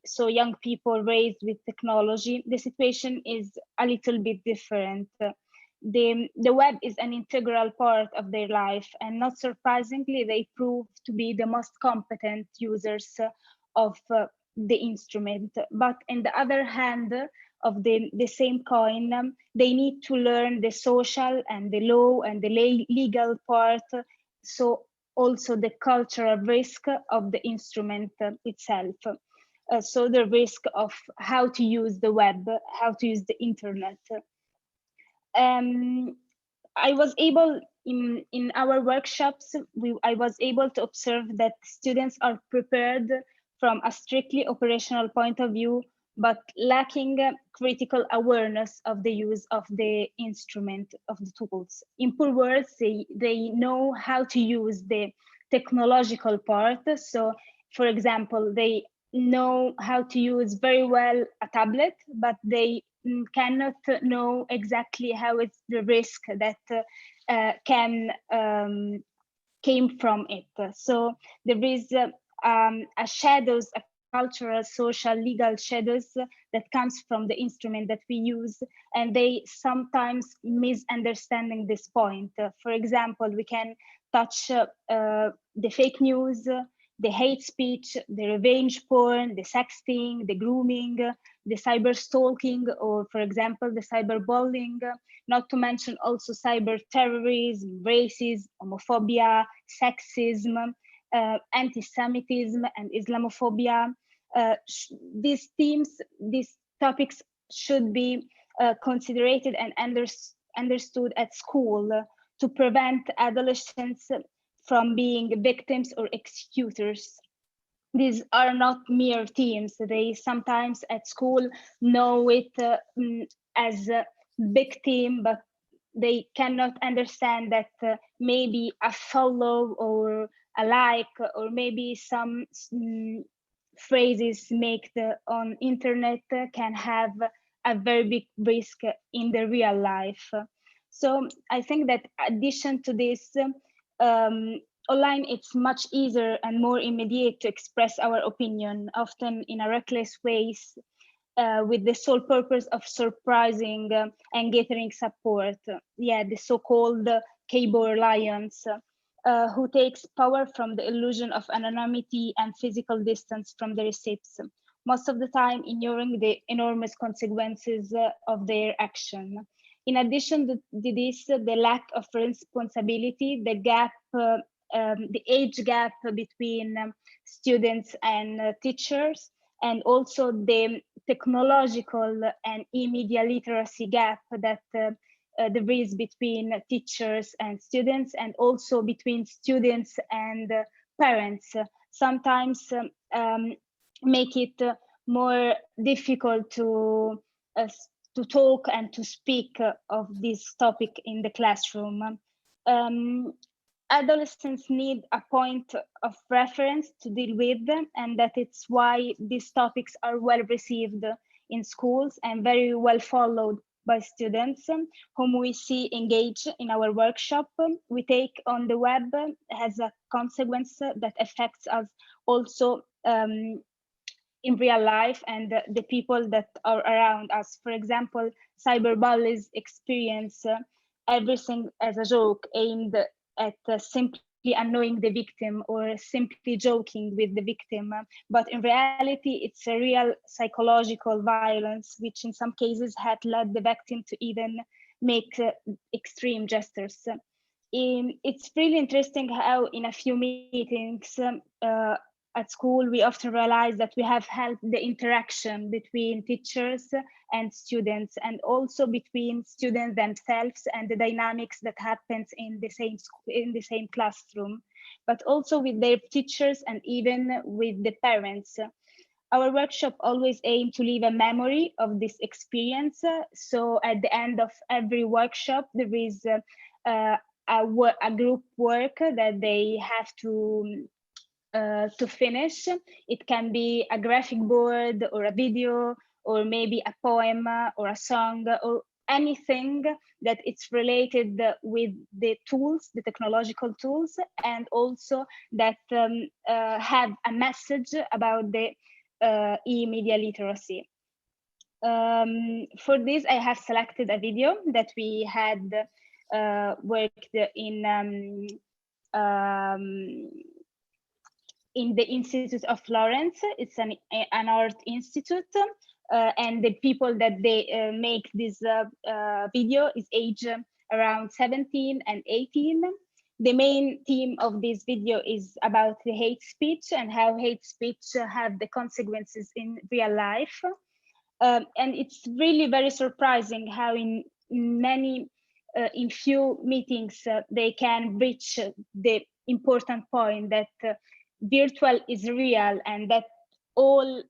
so young people raised with technology. The situation is a little bit different. The web is an integral part of their life, and not surprisingly, they prove to be the most competent users of the instrument. But on the other hand of the same coin, they need to learn the social and the law and the legal part, so also the cultural risk of the instrument itself. So the risk of how to use the web, how to use the internet. I was able, in our workshops, I was able to observe that students are prepared from a strictly operational point of view, but lacking critical awareness of the use of the instrument, of the tools. In poor words, they know how to use the technological part. So, for example, they know how to use very well a tablet, but they cannot know exactly how it's the risk that came from it. So there is a shadows, a cultural, social, legal shadows that comes from the instrument that we use, and they sometimes misunderstanding this point. For example, we can touch the fake news, the hate speech, the revenge porn, the sexting, the grooming, the cyber stalking, or for example, the cyberbullying, not to mention also cyber terrorism, racism, homophobia, sexism, anti-Semitism and Islamophobia. these topics should be considered and understood at school to prevent adolescents from being victims or executors. These are not mere themes. They sometimes at school know it as a big theme, but they cannot understand that maybe a follow or a like, or maybe some phrases made on internet can have a very big risk in the real life. So I think that addition to this, online it's much easier and more immediate to express our opinion, often in a reckless ways, with the sole purpose of surprising and gathering support. The so-called keyboard lions, who takes power from the illusion of anonymity and physical distance from the receipts, most of the time ignoring the enormous consequences of their action. In addition to this, the lack of responsibility, the gap, the age gap between students and teachers, and also the technological and e-media literacy gap that there is between teachers and students, and also between students and parents, sometimes make it more difficult to talk and to speak of this topic in the classroom. Adolescents need a point of reference to deal with, and that it's why these topics are well received in schools and very well followed by students whom we see engage in our workshop. We take on the web has a consequence that affects us also in real life and the people that are around us. For example, cyberbullies experience everything as a joke aimed at simply annoying the victim or simply joking with the victim. But in reality, it's a real psychological violence, which in some cases had led the victim to even make extreme gestures. It's really interesting how in a few meetings at school, we often realize that we have helped the interaction between teachers and students, and also between students themselves and the dynamics that happens in the same classroom, but also with their teachers and even with the parents. Our workshop always aim to leave a memory of this experience. So at the end of every workshop, there is a group work that they have to finish. It can be a graphic board or a video or maybe a poem or a song or anything that it's related with the tools, the technological tools, and also that have a message about the e-media literacy. For this, I have selected a video that we had worked in the Institute of Florence. It's an art institute, and the people that they make this video is age around 17 and 18. The main theme of this video is about the hate speech and how hate speech have the consequences in real life. And it's really very surprising how in few meetings they can reach the important point that virtual is real, and that all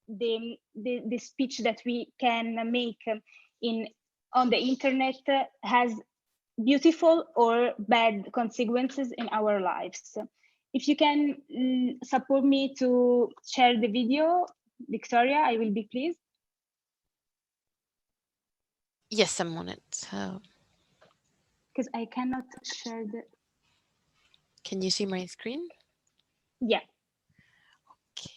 the speech that we can make on the internet has beautiful or bad consequences in our lives. If you can support me to share the video, Victoria, I will be pleased. Yes, I'm on it. So, because I cannot share the. Can you see my screen? Yeah. Okay.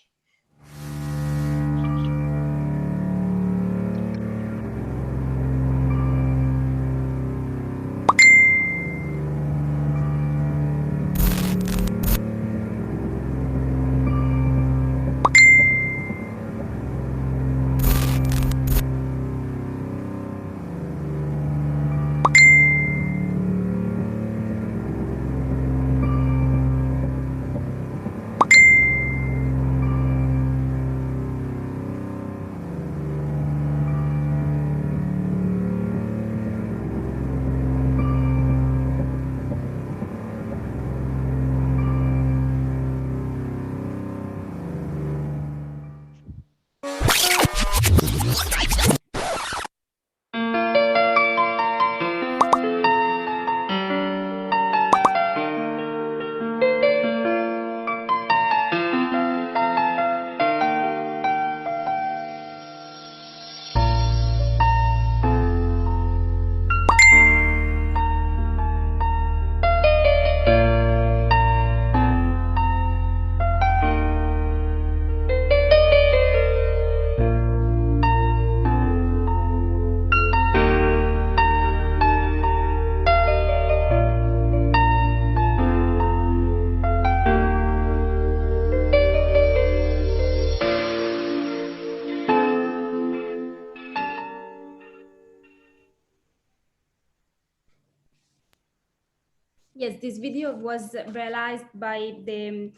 Yes, this video was realized by the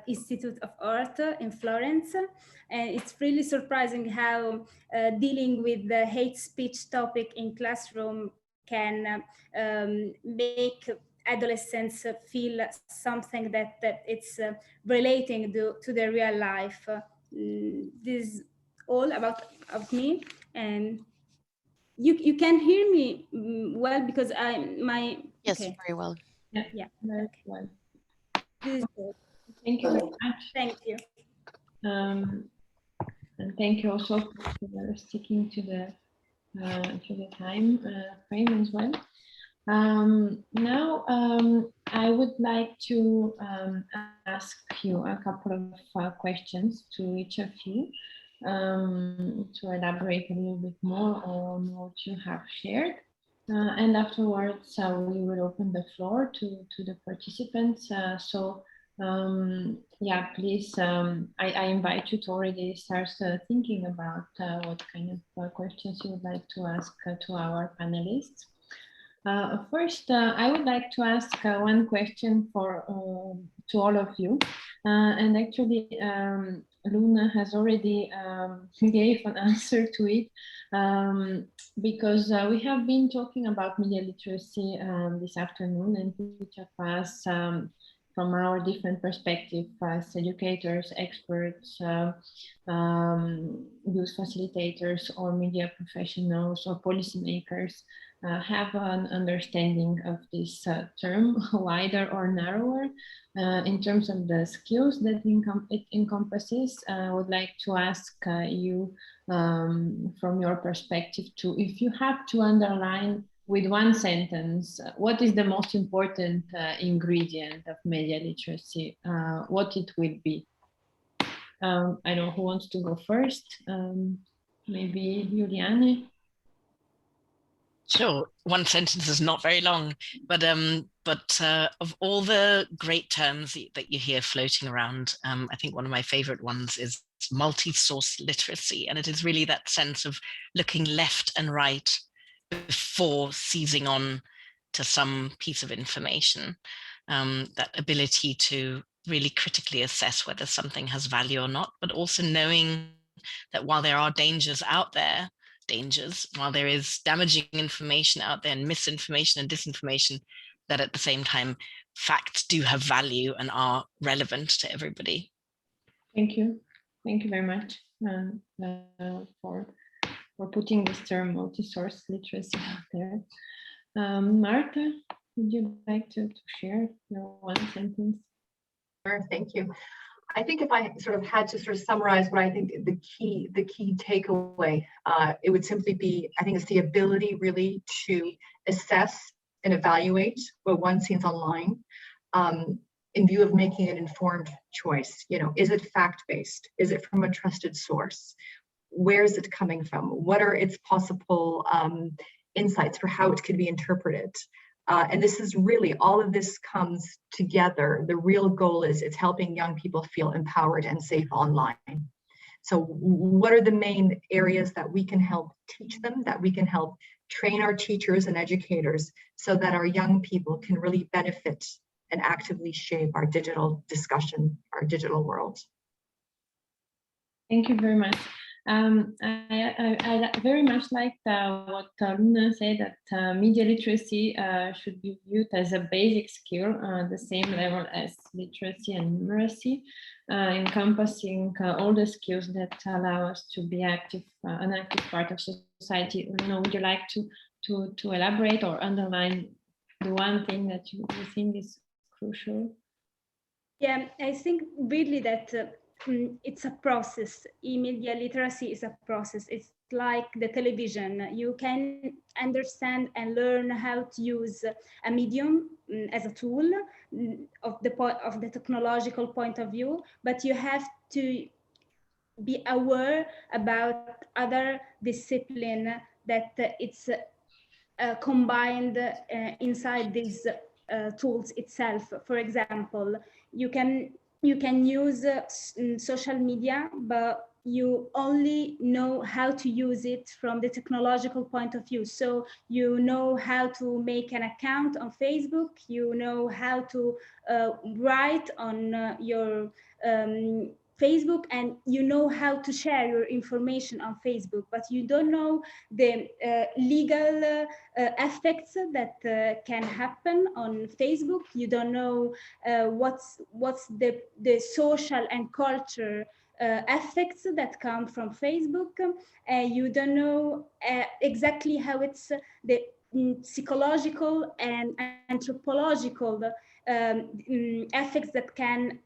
Institute of Art in Florence. And it's really surprising how dealing with the hate speech topic in classroom can make adolescents feel something that it's relating to their real life. This is all about me, and you can hear me well because Yes, okay. very well. Yeah. Very well. This is good. Thank you very much. Thank you. And thank you also for sticking to the time frame as well. Now I would like to ask you a couple of questions to each of you to elaborate a little bit more on what you have shared. And afterwards, we will open the floor to the participants. Yeah, please, I invite you to already start thinking about what kind of questions you would like to ask to our panelists. First, I would like to ask one question to all of you. And actually, Luna has already gave an answer to it because we have been talking about media literacy this afternoon, and each of us from our different perspectives as educators, experts, youth facilitators, or media professionals or policymakers have an understanding of this term, wider or narrower, in terms of the skills that it encompasses. I would like to ask you from your perspective to, if you have to underline with one sentence, what is the most important ingredient of media literacy, what it will be? I don't know who wants to go first. Maybe Juliane. Sure, one sentence is not very long, but of all the great terms that you hear floating around, I think one of my favorite ones is multi-source literacy, and it is really that sense of looking left and right before seizing on to some piece of information, that ability to really critically assess whether something has value or not, but also knowing that while there are dangers out there, while there is damaging information out there and misinformation and disinformation, that at the same time, facts do have value and are relevant to everybody. Thank you. Thank you very much for putting this term multi-source literacy out there. Marta, would you like to share your one sentence? Sure, thank you. I think if I sort of had to sort of summarize what I think the key takeaway, it would simply be, I think it's the ability really to assess and evaluate what one sees online in view of making an informed choice. You know, is it fact-based? Is it from a trusted source? Where is it coming from? What are its possible insights for how it could be interpreted? And this is really, all of this comes together. The real goal is it's helping young people feel empowered and safe online. So what are the main areas that we can help teach them, that we can help train our teachers and educators so that our young people can really benefit and actively shape our digital discussion, our digital world? Thank you very much. I very much liked what Luna said, that media literacy should be viewed as a basic skill, the same level as literacy and numeracy, encompassing all the skills that allow us to be active, an active part of society. Luna, would you like to elaborate or underline the one thing that you think is crucial? Yeah, I think really that it's a process. Media literacy is a process. It's like the television. You can understand and learn how to use a medium as a tool of the technological point of view, but you have to be aware about other discipline that it's combined inside these tools itself. For example, you can use social media, but you only know how to use it from the technological point of view. So you know how to make an account on Facebook, you know how to write on your Facebook, and you know how to share your information on Facebook, but you don't know the legal effects that can happen on Facebook. You don't know what's the social and culture effects that come from Facebook. You don't know exactly how it's the psychological and anthropological effects that can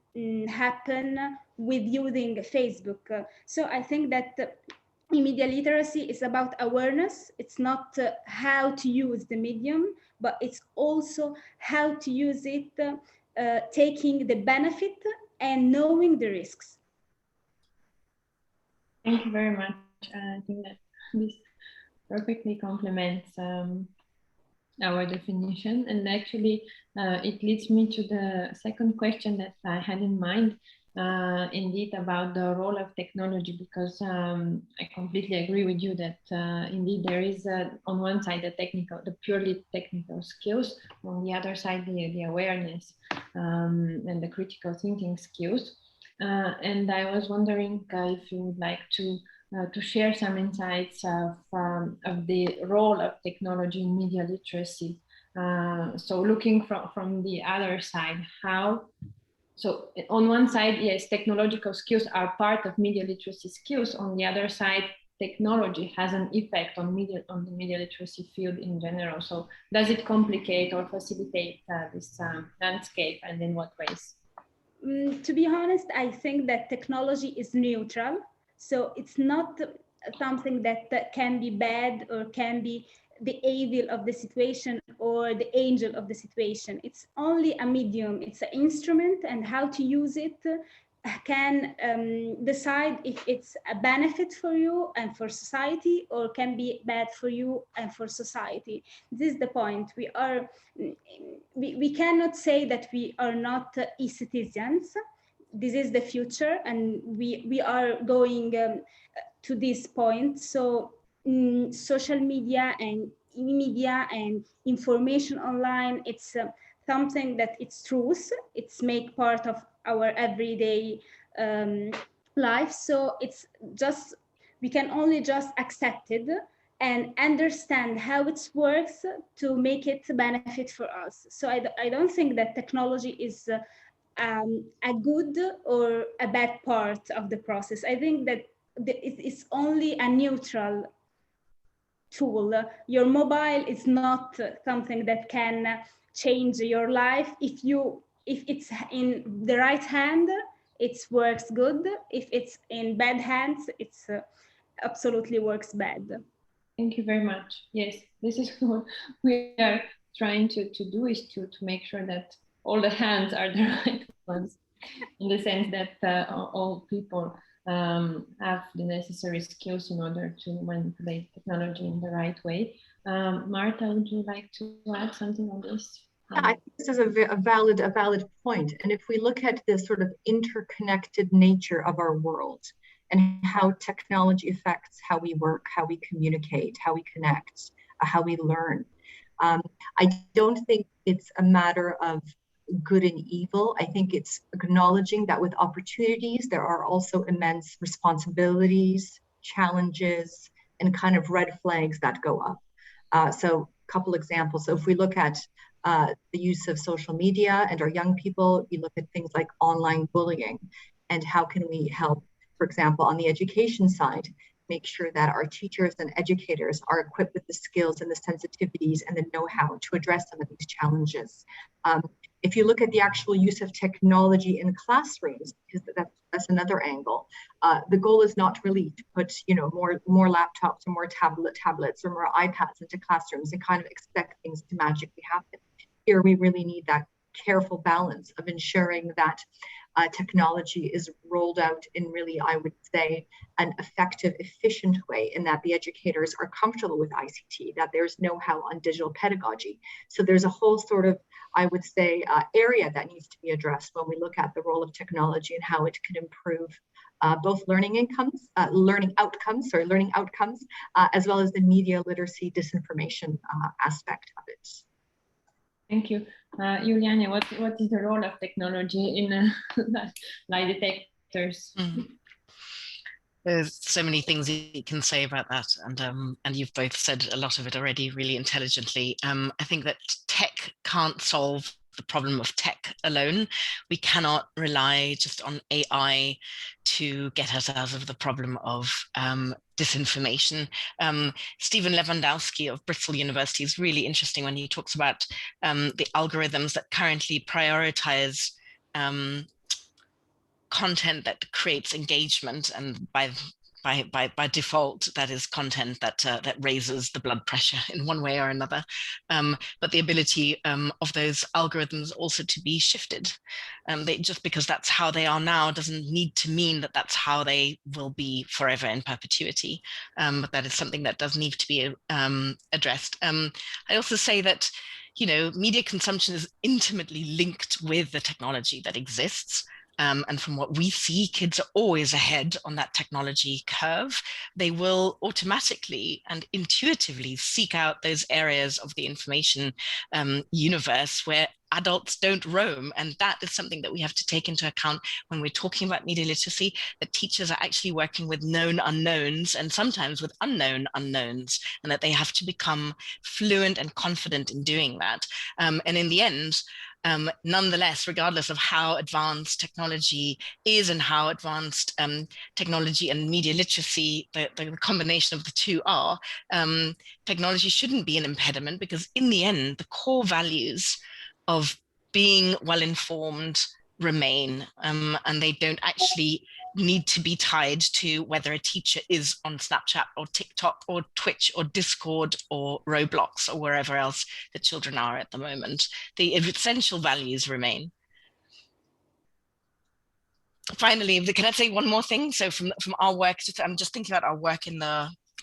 happen with using Facebook. So I think that media literacy is about awareness. It's not how to use the medium, but it's also how to use it, taking the benefit and knowing the risks. Thank you very much. I think that this perfectly complements our definition, and actually it leads me to the second question that I had in mind, indeed about the role of technology, because I completely agree with you that indeed there is on one side the purely technical skills, on the other side the awareness and the critical thinking skills. And I was wondering if you would like to share some insights of the role of technology in media literacy. So looking from the other side, so on one side, yes, technological skills are part of media literacy skills. On the other side, technology has an effect on the media literacy field in general. So does it complicate or facilitate this landscape, and in what ways? To be honest, I think that technology is neutral. So it's not something that can be bad or can be the evil of the situation or the angel of the situation. It's only a medium, it's an instrument, and how to use it can decide if it's a benefit for you and for society, or can be bad for you and for society. This is the point. We cannot say that we are not e-citizens. This is the future, and we are going to this point. So social media and media and information online, it's something that it's truth. It's make part of our everyday life. So it's just, we can only just accept it and understand how it works to make it benefit for us. So I don't think that technology is a good or a bad part of the process. I think that it's only a neutral tool. Your mobile is not something that can change your life. If it's in the right hand, it works good. If it's in bad hands, it's absolutely works bad. Thank you very much. Yes, this is what we are trying to do, is to make sure that all the hands are the right ones, in the sense that all people have the necessary skills in order to manipulate technology in the right way. Marta, would you like to add something on this? I think this is a valid point. And if we look at the sort of interconnected nature of our world and how technology affects how we work, how we communicate, how we connect, how we learn, I don't think it's a matter of good and evil. I think it's acknowledging that with opportunities, there are also immense responsibilities, challenges, and kind of red flags that go up. So a couple examples. So if we look at the use of social media and our young people, we look at things like online bullying, and how can we help, for example, on the education side, make sure that our teachers and educators are equipped with the skills and the sensitivities and the know-how to address some of these challenges. If you look at the actual use of technology in classrooms, because that's another angle, the goal is not really to put more laptops or more tablets or more iPads into classrooms and kind of expect things to magically happen. Here we really need that careful balance of ensuring that technology is rolled out in really, I would say, an effective, efficient way, in that the educators are comfortable with ICT, that there's know-how on digital pedagogy. So there's a whole sort of, I would say, area that needs to be addressed when we look at the role of technology and how it can improve both learning outcomes, as well as the media literacy disinformation aspect of it. Thank you. Juliane, what is the role of technology in lie detectors? There's so many things you can say about that, and you've both said a lot of it already really intelligently. I think that tech can't solve the problem of tech alone. We cannot rely just on AI to get us out of the problem of disinformation. Stephen Lewandowski of Bristol University is really interesting when he talks about the algorithms that currently prioritize content that creates engagement, and by default, that is content that raises the blood pressure in one way or another. But the ability of those algorithms also to be shifted. Just because that's how they are now doesn't need to mean that that's how they will be forever in perpetuity. But that is something that does need to be addressed. I also say that, you know, media consumption is intimately linked with the technology that exists. And from what we see, kids are always ahead on that technology curve. They will automatically and intuitively seek out those areas of the information universe where adults don't roam. And that is something that we have to take into account when we're talking about media literacy, that teachers are actually working with known unknowns and sometimes with unknown unknowns, and that they have to become fluent and confident in doing that. And in the end, nonetheless, regardless of how advanced technology is and how advanced technology and media literacy, the combination of the two are, technology shouldn't be an impediment, because in the end, the core values of being well-informed remain, and they don't actually need to be tied to whether a teacher is on Snapchat or TikTok or Twitch or Discord or Roblox or wherever else the children are at the moment. The essential values remain. Finally, can I say one more thing? So from our work, I'm just thinking about our work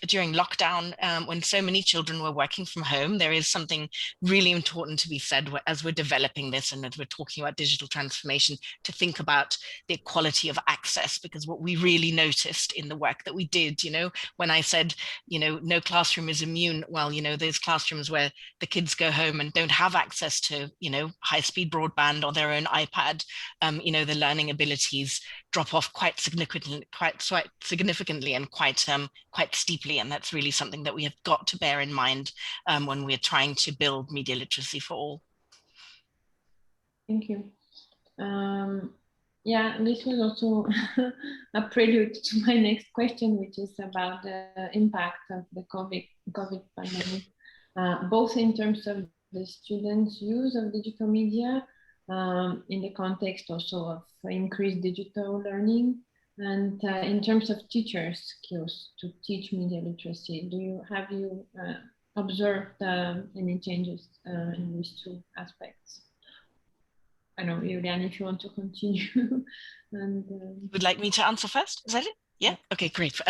during lockdown, when so many children were working from home. There is something really important to be said as we're developing this and as we're talking about digital transformation, to think about the equality of access, because what we really noticed in the work that we did, you know, when I said, you know, no classroom is immune, well, you know, there's classrooms where the kids go home and don't have access to, you know, high-speed broadband or their own iPad, you know, the learning abilities drop off quite significantly and quite steeply. And that's really something that we have got to bear in mind when we're trying to build media literacy for all. Thank you. Yeah, this was also a prelude to my next question, which is about the impact of the COVID pandemic, both in terms of the students' use of digital media, in the context also of increased digital learning, and in terms of teachers' skills to teach media literacy. Have you observed any changes in these two aspects? I don't know, Juliane, if you want to continue. And would like me to answer first? Is that it? Yeah. Okay, great.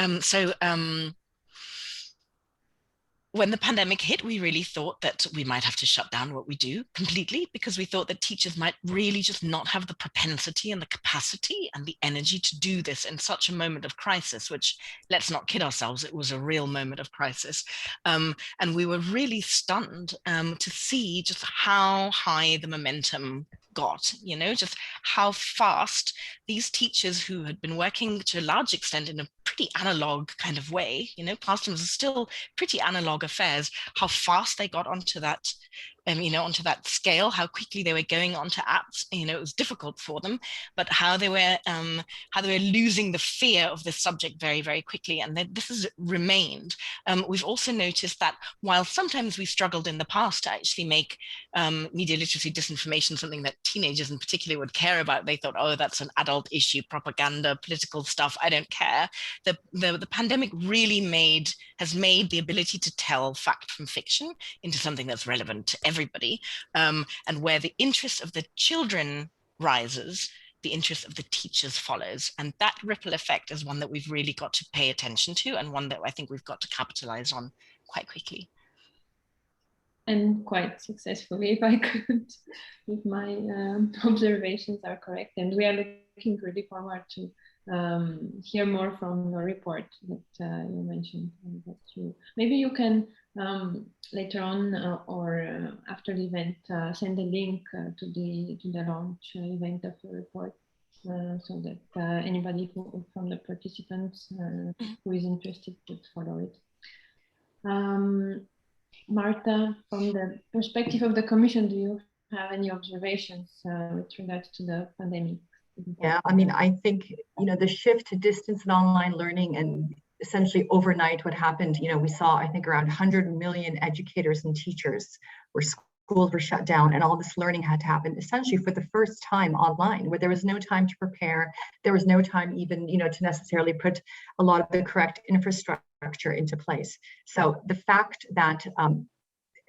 When the pandemic hit, we really thought that we might have to shut down what we do completely, because we thought that teachers might really just not have the propensity and the capacity and the energy to do this in such a moment of crisis, which, let's not kid ourselves, it was a real moment of crisis. And we were really stunned to see just how high the momentum got, you know, just how fast these teachers who had been working to a large extent in a pretty analog kind of way, you know, classrooms are still pretty analog affairs, how fast they got onto that, you know, onto that scale, how quickly they were going onto apps. You know, it was difficult for them, but how they were losing the fear of this subject very, very quickly. And this has remained. We've also noticed that while sometimes we struggled in the past to actually make media literacy disinformation something that teenagers in particular would care about, they thought, oh, that's an adult issue, propaganda, political stuff, I don't care. The pandemic really has made the ability to tell fact from fiction into something that's relevant to everybody, and where the interest of the children rises, the interest of the teachers follows. And that ripple effect is one that we've really got to pay attention to, and one that I think we've got to capitalize on quite quickly. And quite successfully, if I could, if my observations are correct. And we are looking really forward to hear more from the report that you mentioned. And that maybe you can later on or after the event send a link to the launch event of the report, so that anybody from the participants who is interested could follow it. Marta, from the perspective of the Commission, do you have any observations with regards to the pandemic? Yeah, I mean, I think, the shift to distance and online learning, and essentially overnight what happened, we saw, I think, around 100 million educators and teachers where schools were shut down, and all this learning had to happen essentially for the first time online, where there was no time to prepare. There was no time even, to necessarily put a lot of the correct infrastructure into place. So the fact that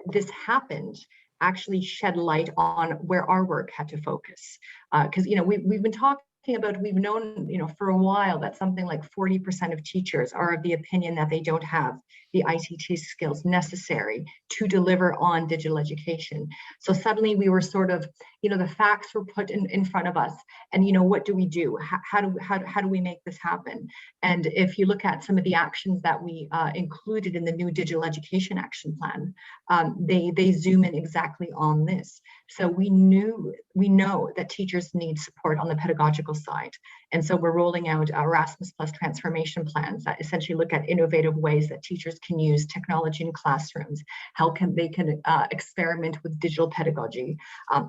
this happened actually shed light on where our work had to focus. Because, we've been talking about, we've known, for a while that something like 40% of teachers are of the opinion that they don't have the ICT skills necessary to deliver on digital education. So suddenly we were sort of, the facts were put in front of us, and what do we do? How do we make this happen? And if you look at some of the actions that we included in the new digital education action plan, they zoom in exactly on this. So we know that teachers need support on the pedagogical side. And so we're rolling out Erasmus Plus transformation plans that essentially look at innovative ways that teachers can use technology in classrooms, how they can experiment with digital pedagogy.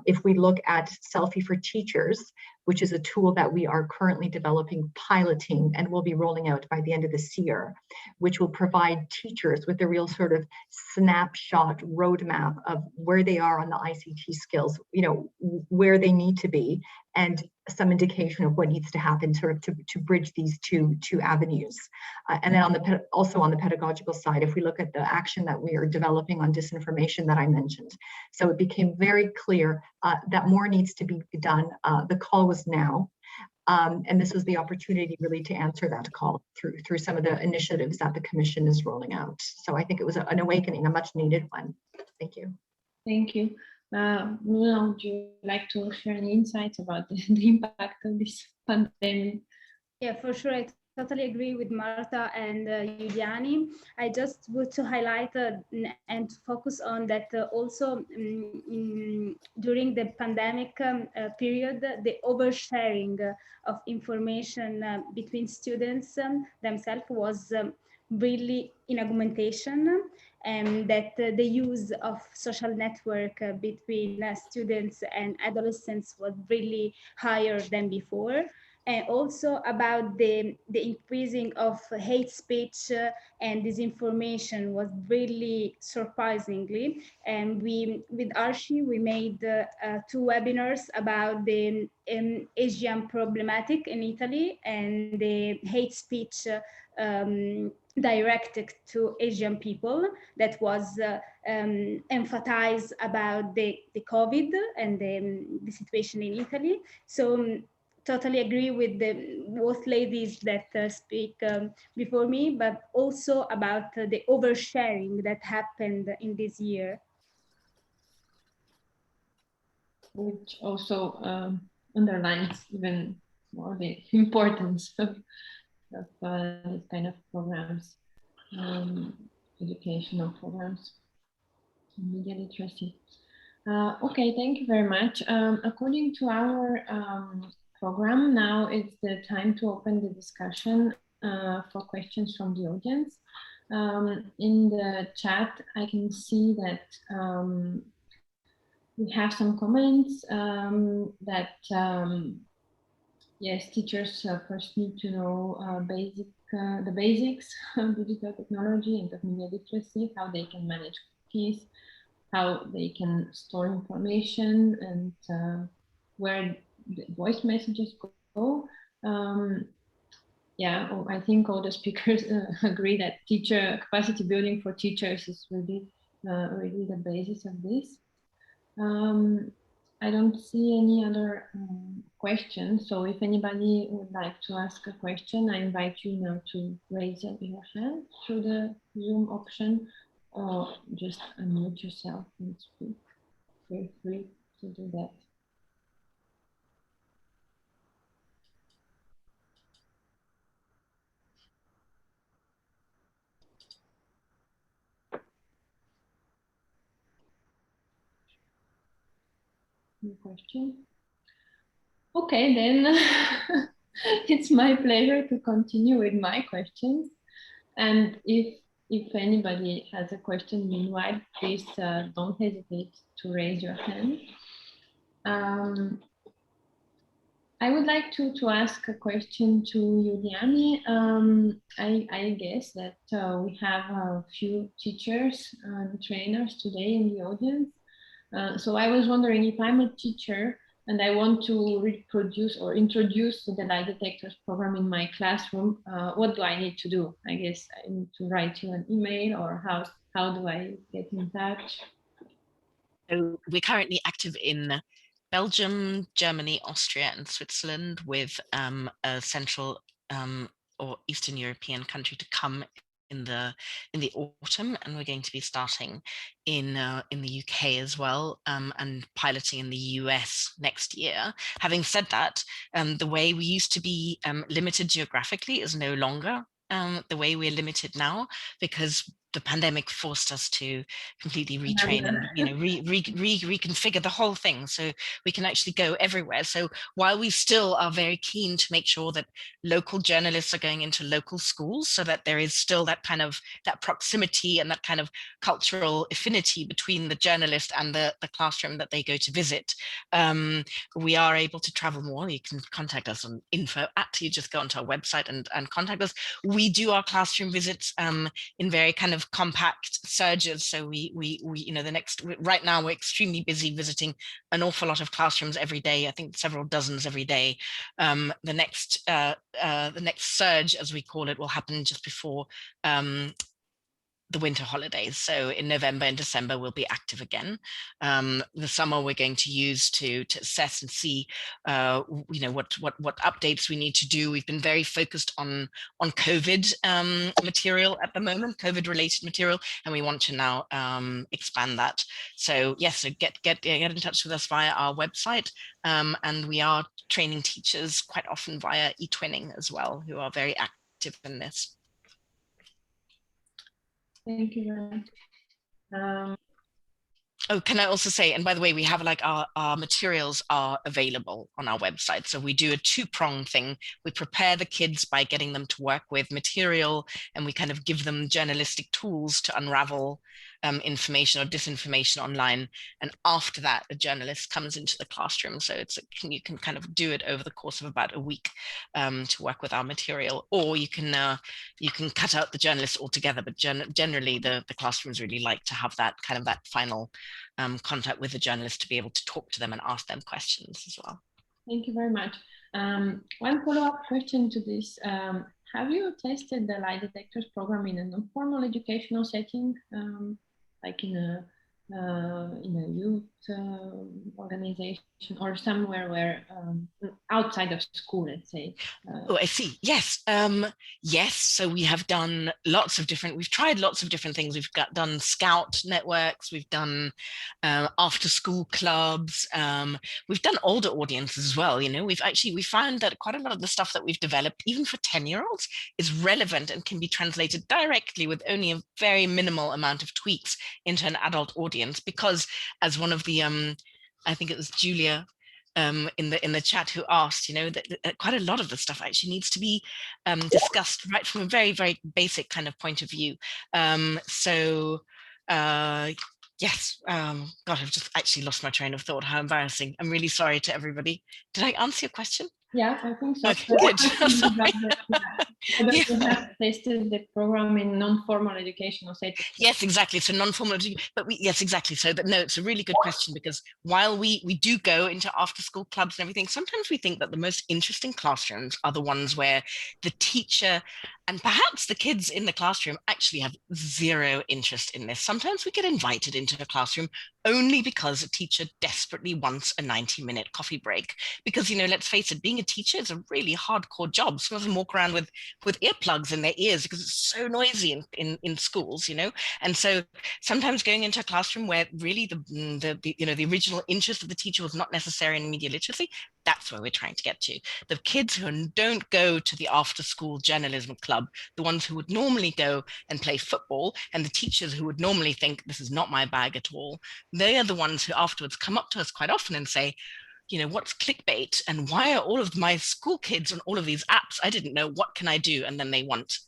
If we look at Selfie for Teachers, which is a tool that we are currently developing, piloting, and will be rolling out by the end of this year, which will provide teachers with a real sort of snapshot roadmap of where they are on the ICT skills, where they need to be, and some indication of what needs to happen sort of to bridge these two avenues. And then also on the pedagogical side, if we look at the action that we are developing on disinformation that I mentioned. So it became very clear that more needs to be done. The call was now. And this was the opportunity really to answer that call through some of the initiatives that the Commission is rolling out. So I think it was an awakening, a much needed one. Thank you. Thank you. Nuala, would you like to share any insights about the impact of this pandemic? Yeah, for sure. I totally agree with Marta and Juliane. I just want to highlight and focus on that also during the pandemic period, the oversharing of information between students themselves was really in augmentation, and that the use of social network between students and adolescents was really higher than before. And also about the increasing of hate speech and disinformation was really surprisingly. And with ARCI, we made 2 webinars about the Asian problematic in Italy and the hate speech directed to Asian people that was emphasized about the COVID and the situation in Italy. So totally agree with both ladies that speak before me, but also about the oversharing that happened in this year. Which also underlines even more the importance of this kind of programs, educational programs, media literacy. Okay, thank you very much. According to our program, now it's the time to open the discussion for questions from the audience. In the chat, I can see that we have some comments that yes, teachers first need to know the basics of digital technology and of media literacy, how they can manage cookies, how they can store information, and where the voice messages go. Yeah, I think all the speakers agree that teacher capacity building for teachers is really really the basis of this. I don't see any other questions. So if anybody would like to ask a question, I invite you now to raise your hand through the Zoom option, or just unmute yourself and speak. Feel free to do that. No question. Okay, then it's my pleasure to continue with my questions. And if anybody has a question meanwhile, please don't hesitate to raise your hand. I would like to ask a question to Juliane. I guess that we have a few teachers and trainers today in the audience. So I was wondering, if I'm a teacher and I want to reproduce or introduce the lie detectors program in my classroom, what do I need to do? I guess I need to write you an email, or how do I get in touch? So we're currently active in Belgium, Germany, Austria, and Switzerland, with a Central or Eastern European country to come in the autumn, and we're going to be starting in the UK as well, and piloting in the US next year. Having said that, the way we used to be limited geographically is no longer the way we're limited now, because the pandemic forced us to completely retrain and reconfigure the whole thing, so we can actually go everywhere. So while we still are very keen to make sure that local journalists are going into local schools, so that there is still that kind of that proximity and that kind of cultural affinity between the journalist and the classroom that they go to visit, we are able to travel more. You can contact us on info@, you just go onto our website and contact us. We do our classroom visits in very kind of compact surges. So we right now we're extremely busy visiting an awful lot of classrooms every day. I think several dozens every day. The next surge, as we call it, will happen just before the winter holidays. So in November and December, we'll be active again. The summer we're going to use to assess and see, what updates we need to do. We've been very focused on COVID material at the moment, COVID related material, and we want to now expand that. So yes, so get in touch with us via our website, and we are training teachers quite often via eTwinning as well, who are very active in this. Thank you very much. Oh, can I also say, and by the way, we have like our materials are available on our website. So we do a two-pronged thing. We prepare the kids by getting them to work with material, and we kind of give them journalistic tools to unravel information or disinformation online. And after that, a journalist comes into the classroom. So you can kind of do it over the course of about a week to work with our material, or you can cut out the journalists altogether. But generally, the classrooms really like to have that kind of that final contact with the journalist to be able to talk to them and ask them questions as well. Thank you very much. One follow-up question to this. Have you tested the lie detectors program in a non-formal educational setting, like in a youth organization or somewhere where outside of school, let's say? Oh, I see. Yes. Yes. So we have done we've tried lots of different things. We've done scout networks. We've done after school clubs. We've done older audiences as well. We found that quite a lot of the stuff that we've developed, even for 10-year-olds, is relevant and can be translated directly with only a very minimal amount of tweaks into an adult audience, because as one of the I think it was Julia in the chat who asked, that quite a lot of the stuff actually needs to be discussed right from a very, very basic kind of point of view. Yes, God, I've just actually lost my train of thought. How embarrassing. I'm really sorry to everybody. Did I answer your question? Yeah, I think so. Okay, good. Whether you have tested the program in non-formal education or say. Yes, exactly. So non-formal, but yes, exactly. So no, it's a really good question, because while we do go into after-school clubs and everything, sometimes we think that the most interesting classrooms are the ones where the teacher and perhaps the kids in the classroom actually have zero interest in this. Sometimes we get invited into a classroom only because a teacher desperately wants a 90-minute coffee break. Because, let's face it, being a teacher is a really hardcore job. Some of them walk around with earplugs in their ears because it's so noisy in schools, And so sometimes going into a classroom where really the original interest of the teacher was not necessary in media literacy, that's where we're trying to get to. The kids who don't go to the after-school journalism club, the ones who would normally go and play football, and the teachers who would normally think this is not my bag at all, they are the ones who afterwards come up to us quite often and say, what's clickbait, and why are all of my school kids on all of these apps? I didn't know, what can I do? And then they want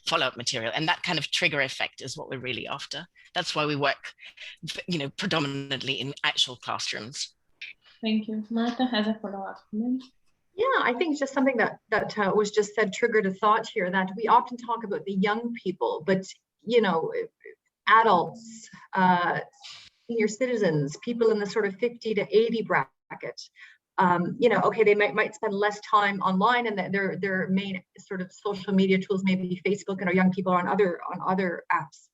follow-up material. And that kind of trigger effect is what we're really after. That's why we work, predominantly in actual classrooms. Thank you. Marta has a follow-up comment. Yeah, I think just something that was just said triggered a thought here, that we often talk about the young people, but adults, senior citizens, people in the sort of 50 to 80 bracket, okay, they might spend less time online, and their main sort of social media tools may be Facebook, and our young people are on other apps.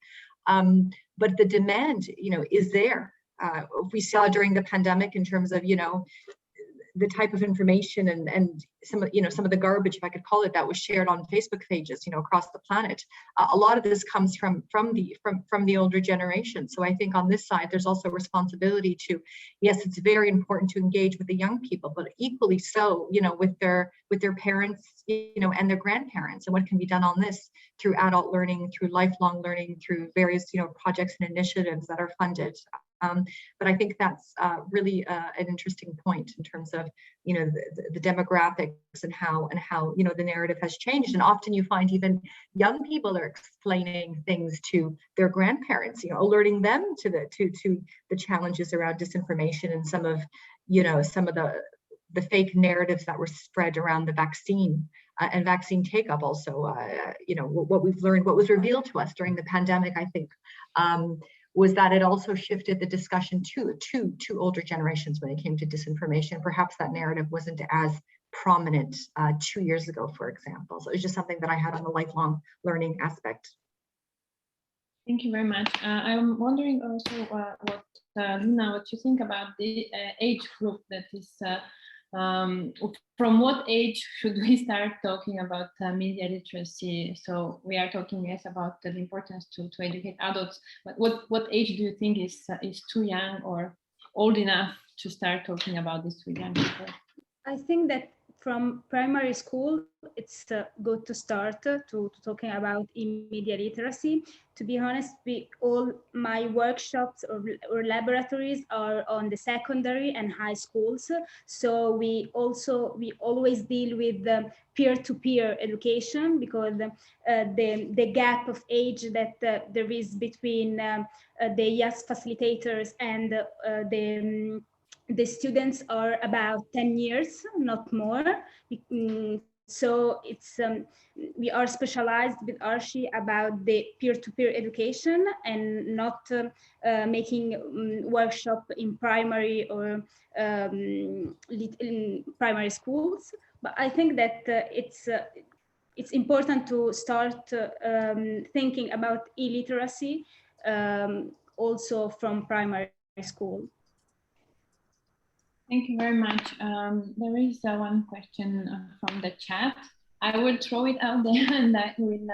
But the demand, is there. We saw during the pandemic in terms of, the type of information and some of the garbage, if I could call it, that was shared on Facebook pages, across the planet. A lot of this comes from the older generation. So I think on this side, there's also a responsibility to, yes, it's very important to engage with the young people, but equally so, with their parents, and their grandparents, and what can be done on this through adult learning, through lifelong learning, through various, projects and initiatives that are funded. But I think that's really an interesting point in terms of, the demographics and how the narrative has changed. And often you find even young people are explaining things to their grandparents, alerting them to the challenges around disinformation and some of the fake narratives that were spread around the vaccine and vaccine take-up. Also, what we've learned, what was revealed to us during the pandemic, I think, was that it also shifted the discussion to older generations when it came to disinformation. Perhaps that narrative wasn't as prominent 2 years ago, for example. So it's just something that I had on the lifelong learning aspect. Thank you very much. I'm wondering also Luna, what you think about the age group that is, from what age should we start talking about media literacy? So we are talking, yes, about the importance to educate adults, but what age do you think is too young or old enough to start talking about this with young people? I think that from primary school, it's good to start to talking about media literacy. To be honest, all my workshops or laboratories are on the secondary and high schools. So we always deal with peer-to-peer education, because the gap of age that there is between the YAS facilitators and the students are about 10 years, not more. So it's we are specialized with ARCI about the peer-to-peer education and not making workshop in primary or in primary schools. But I think that it's important to start thinking about illiteracy also from primary school. Thank you very much. There is one question from the chat. I will throw it out there and I will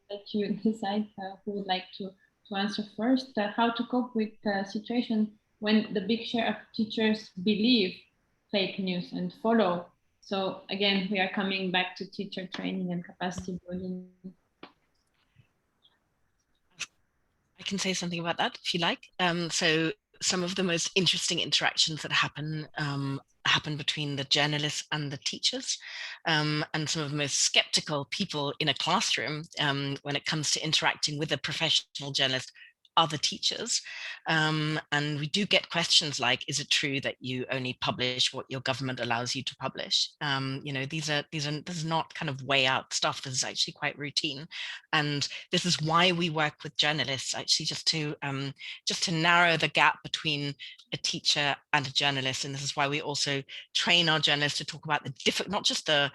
let you decide who would like to answer first. How to cope with the situation when the big share of teachers believe fake news and follow. So again, we are coming back to teacher training and capacity building. I can say something about that if you like. So some of the most interesting interactions that happen between the journalists and the teachers, and some of the most skeptical people in a classroom when it comes to interacting with a professional journalist other teachers. And we do get questions like, is it true that you only publish what your government allows you to publish? You know, this is not kind of way out stuff. This is actually quite routine. And this is why we work with journalists, actually, just to narrow the gap between a teacher and a journalist. And this is why we also train our journalists to talk about not just the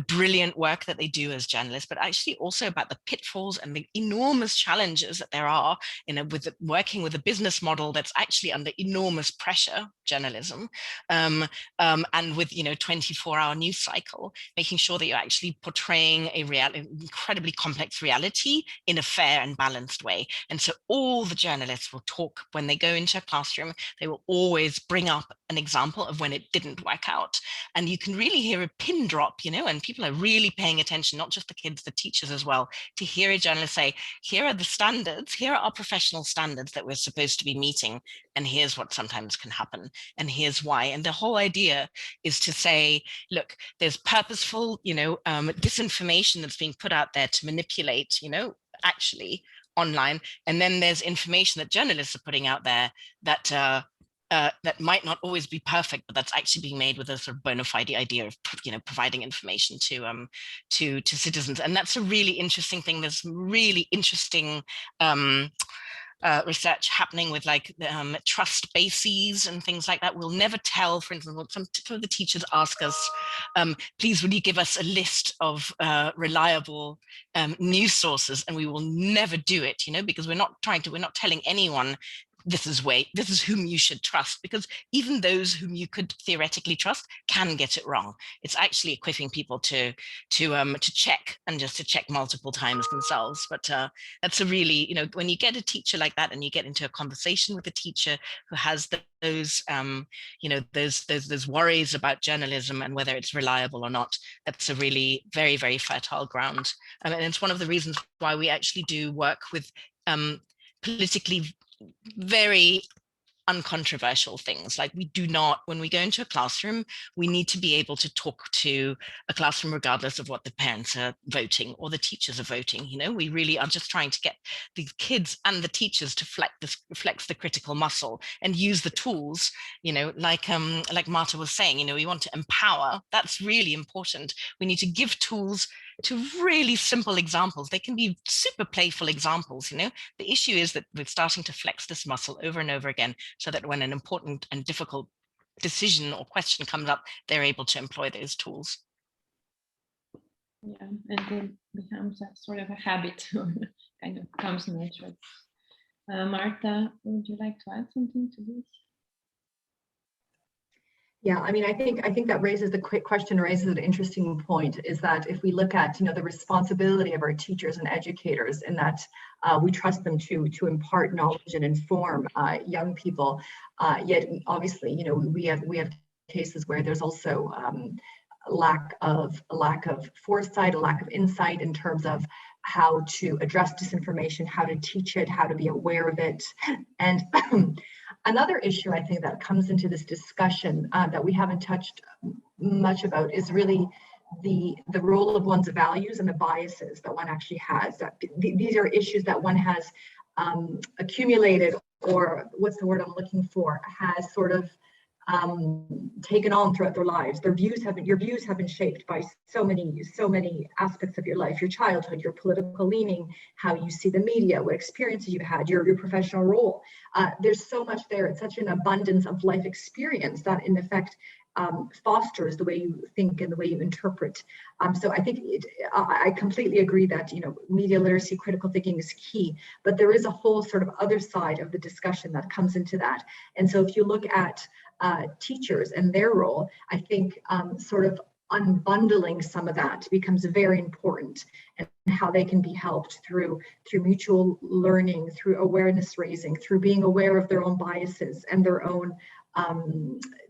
brilliant work that they do as journalists, but actually also about the pitfalls and the enormous challenges that there are with working with a business model that's actually under enormous pressure, journalism, and with 24-hour news cycle, making sure that you're actually portraying an incredibly complex reality in a fair and balanced way. And so all the journalists will talk when they go into a classroom. They will always bring up an example of when it didn't work out, and you can really hear a pin drop, and people are really paying attention, not just the kids, the teachers as well, to hear a journalist say, here are the standards, here are our professional standards that we're supposed to be meeting, and here's what sometimes can happen, and here's why. And the whole idea is to say, look, there's purposeful, disinformation that's being put out there to manipulate, actually online, and then there's information that journalists are putting out there that that might not always be perfect, but that's actually being made with a sort of bona fide idea of, providing information to citizens. And that's a really interesting thing. There's really interesting research happening with trust bases and things like that. We'll never tell, for instance, some of the teachers ask us, please, will you give us a list of reliable news sources? And we will never do it, because we're not telling anyone this is whom you should trust, because even those whom you could theoretically trust can get it wrong. It's actually equipping people to check, and just to check multiple times themselves. But that's a really, when you get a teacher like that, and you get into a conversation with a teacher who has those worries about journalism and whether it's reliable or not, that's a really very, very fertile ground. And it's one of the reasons why we actually do work with politically very uncontroversial things. Like, we do not, when we go into a classroom, we need to be able to talk to a classroom regardless of what the parents are voting or the teachers are voting. We really are just trying to get the kids and the teachers to flex the critical muscle and use the tools, like Marta was saying, we want to empower. That's really important. We need to give tools to really simple examples. They can be super playful examples. The issue is that we're starting to flex this muscle over and over again, so that when an important and difficult decision or question comes up, they're able to employ those tools. Yeah, and it becomes a sort of a habit, kind of comes natural. Marta, would you like to add something to this? Yeah, I mean, I think that raises an interesting point, is that if we look at, the responsibility of our teachers and educators, in that we trust them to impart knowledge and inform young people, yet obviously, we have cases where there's also a lack of foresight, a lack of insight in terms of how to address disinformation, how to teach it, how to be aware of it. And another issue I think that comes into this discussion that we haven't touched much about is really the role of one's values and the biases that one actually has. These are issues that one has accumulated, or what's the word I'm looking for, has sort of taken on throughout their lives. Your views have been shaped by so many aspects of your life, your childhood, your political leaning, how you see the media, what experiences you've had, your professional role. There's so much there. It's such an abundance of life experience that in effect fosters the way you think and the way you interpret. So I think I completely agree that media literacy, critical thinking is key, but there is a whole sort of other side of the discussion that comes into that. And so if you look at teachers and their role, I think sort of unbundling some of that becomes very important, and how they can be helped through mutual learning, through awareness raising, through being aware of their own biases and their own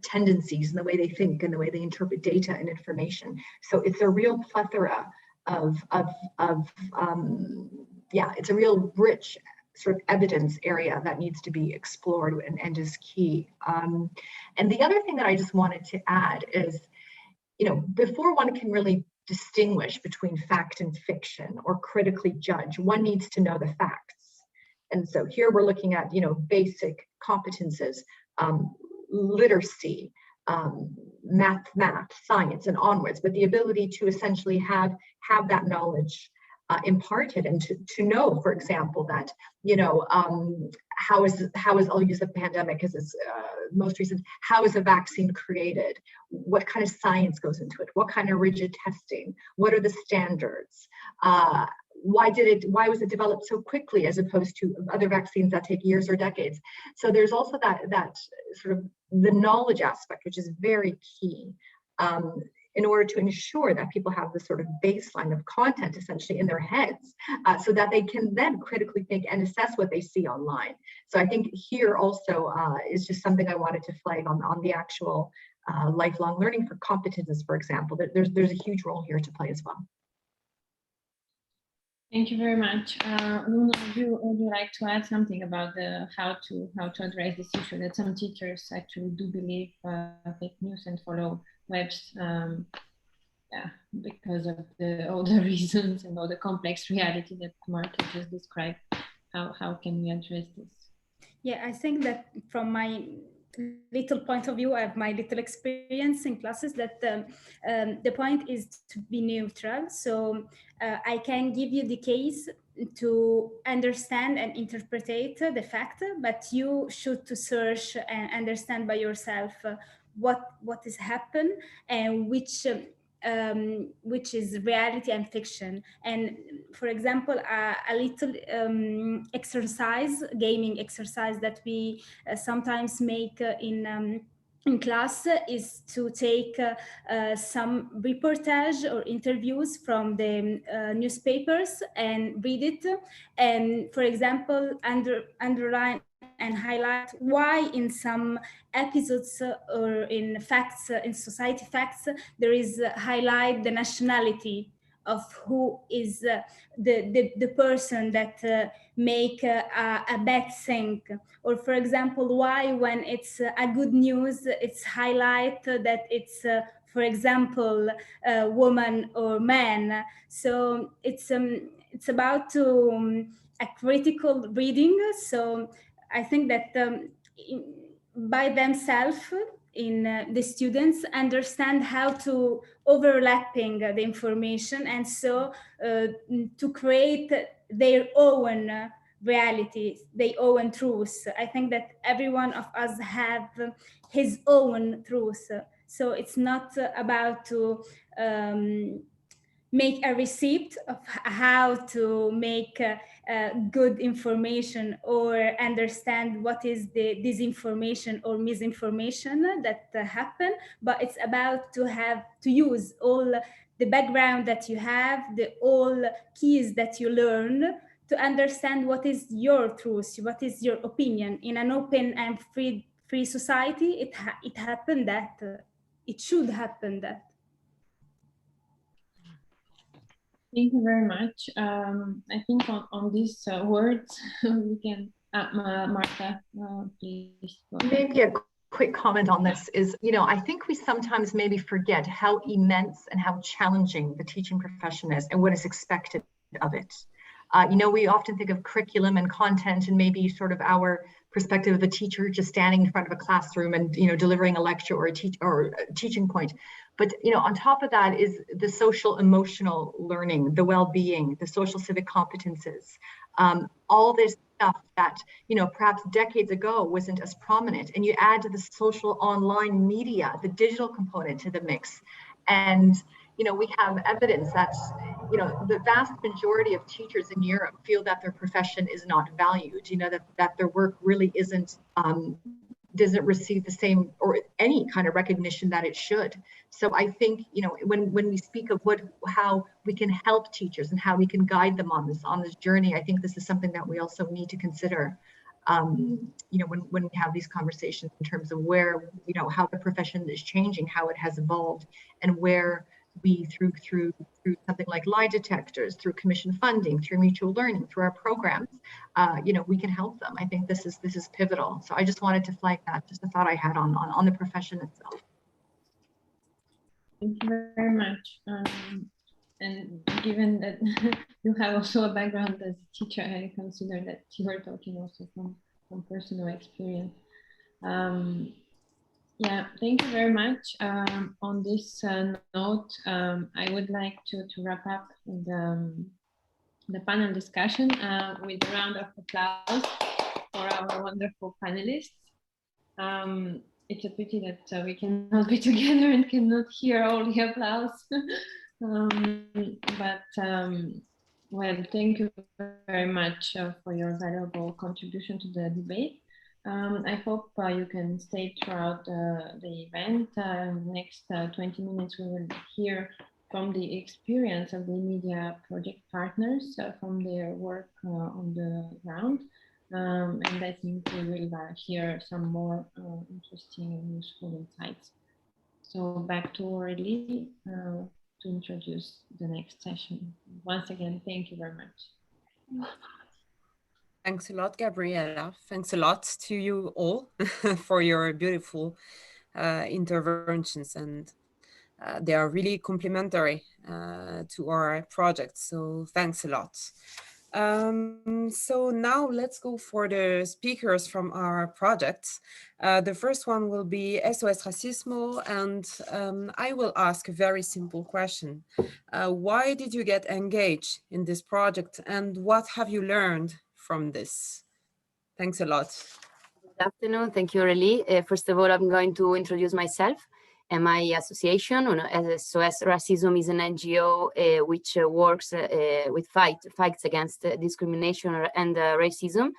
tendencies and the way they think and the way they interpret data and information. So it's a real plethora it's a real rich sort of evidence area that needs to be explored and is key. And the other thing that I just wanted to add is, before one can really distinguish between fact and fiction or critically judge, one needs to know the facts. And so here we're looking at, basic competences, literacy, math, science, and onwards, but the ability to essentially have that knowledge imparted, and to know, for example, that how is I'll use the pandemic as its most recent. How is a vaccine created? What kind of science goes into it? What kind of rigid testing? What are the standards? Why was it developed so quickly as opposed to other vaccines that take years or decades? So there's also that sort of the knowledge aspect, which is very key. In order to ensure that people have this sort of baseline of content essentially in their heads, so that they can then critically think and assess what they see online. So I think here also is just something I wanted to flag on the actual lifelong learning for competences, for example. There's a huge role here to play as well. Thank you very much. Luna, would you like to add something about how to address this issue that some teachers actually do believe fake news and follow webs, because of all the reasons and all the complex reality that Marta just described? How can we address this? Yeah, I think that from my little point of view, I have my little experience in classes, that the point is to be neutral. So I can give you the case to understand and interpret the fact, but you should to search and understand by yourself what has happened and which is reality and fiction. And for example, a little gaming exercise that we sometimes make in class is to take some reportage or interviews from the newspapers and read it, and for example underline and highlight why in some episodes or in facts, in society facts, there is highlight the nationality of who is the person that make a bad thing. Or for example, why when it's a good news, it's highlight that it's for example woman or man. So it's about a critical reading. So I think that by themselves, the students understand how to overlapping the information, and so to create their own reality, their own truth. I think that every one of us have his own truth. So it's not about to make a receipt of how to make good information or understand what is the disinformation or misinformation that happen, but it's about to use all the background that you have, all keys that you learn to understand what is your truth, what is your opinion. In an open and free society, it happened that it should happen that. Thank you very much. I think on these words, we can, Marta, please. Maybe a quick comment on this is, I think we sometimes maybe forget how immense and how challenging the teaching profession is and what is expected of it. We often think of curriculum and content and maybe sort of our perspective of a teacher just standing in front of a classroom and, delivering a lecture or a teaching point. But, on top of that is the social emotional learning, the well-being, the social civic competences, all this stuff that, perhaps decades ago wasn't as prominent. And you add to the social online media, the digital component to the mix. And, we have evidence that, the vast majority of teachers in Europe feel that their profession is not valued, that their work really doesn't receive the same or any kind of recognition that it should. So I think, when we speak of how we can help teachers and how we can guide them on this journey, I think this is something that we also need to consider, when we have these conversations in terms of where, how the profession is changing, how it has evolved, and where we through something like lie detectors, through commission funding, through mutual learning, through our programs, we can help them. I think this is pivotal. So I just wanted to flag that, just a thought I had on the profession itself. Thank you very much. and given that you have also a background as a teacher, I consider that you are talking also from personal experience. Yeah, thank you very much. On this note, I would like to wrap up the panel discussion with a round of applause for our wonderful panelists. It's a pity that we cannot be together and cannot hear all the applause. Well, thank you very much for your valuable contribution to the debate. I hope you can stay throughout the event. Next 20 minutes, we will hear from the experience of the media project partners from their work on the ground. And I think we will hear some more interesting and useful insights. So back to Aurélie to introduce the next session. Once again, thank you very much. Thanks a lot, Gabriela. Thanks a lot to you all for your beautiful interventions, and they are really complementary to our project. So thanks a lot. So now let's go for the speakers from our project. The first one will be SOS Racismo, and I will ask a very simple question. Why did you get engaged in this project, and what have you learned from this? Thanks a lot. Good afternoon. Thank you, Aurélie. First of all, I'm going to introduce myself and my association. SOS Racism is an NGO which works with fights against discrimination and racism,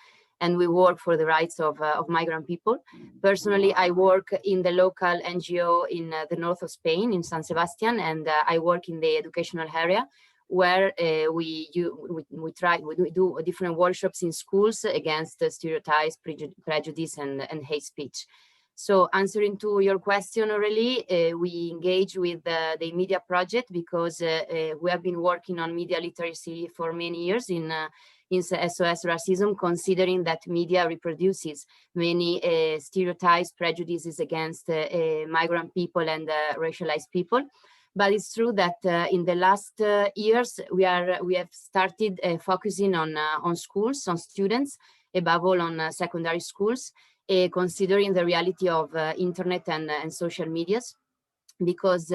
and we work for the rights of migrant people. Personally, I work in the local NGO in the north of Spain, in San Sebastian, and I work in the educational area, where we do different workshops in schools against stereotypes, prejudice, and hate speech. So answering to your question, Aurélie, we engage with the media project because we have been working on media literacy for many years in SOS Racism, considering that media reproduces many stereotypes, prejudices against migrant people and racialized people. But it's true that in the last years, we have started focusing on schools, on students, above all on secondary schools, considering the reality of internet and social medias, because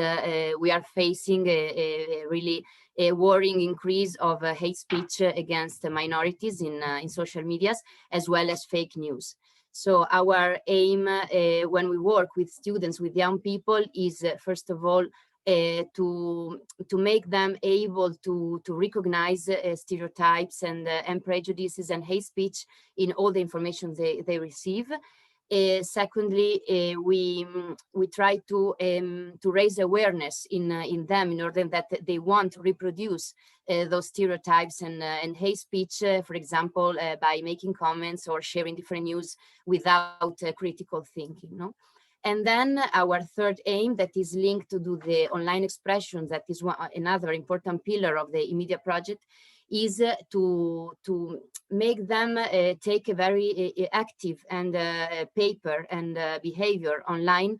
we are facing a really worrying increase of hate speech against minorities in social medias, as well as fake news. So our aim when we work with students, with young people, is first of all to make them able to recognize stereotypes and prejudices and hate speech in all the information they receive. Secondly, we try to raise awareness in them in order that they won't reproduce those stereotypes and hate speech, for example, by making comments or sharing different news without critical thinking. No? And then our third aim, that is linked to the online expression, that is another important pillar of the media project, is to make them take a very active and paper and behavior online,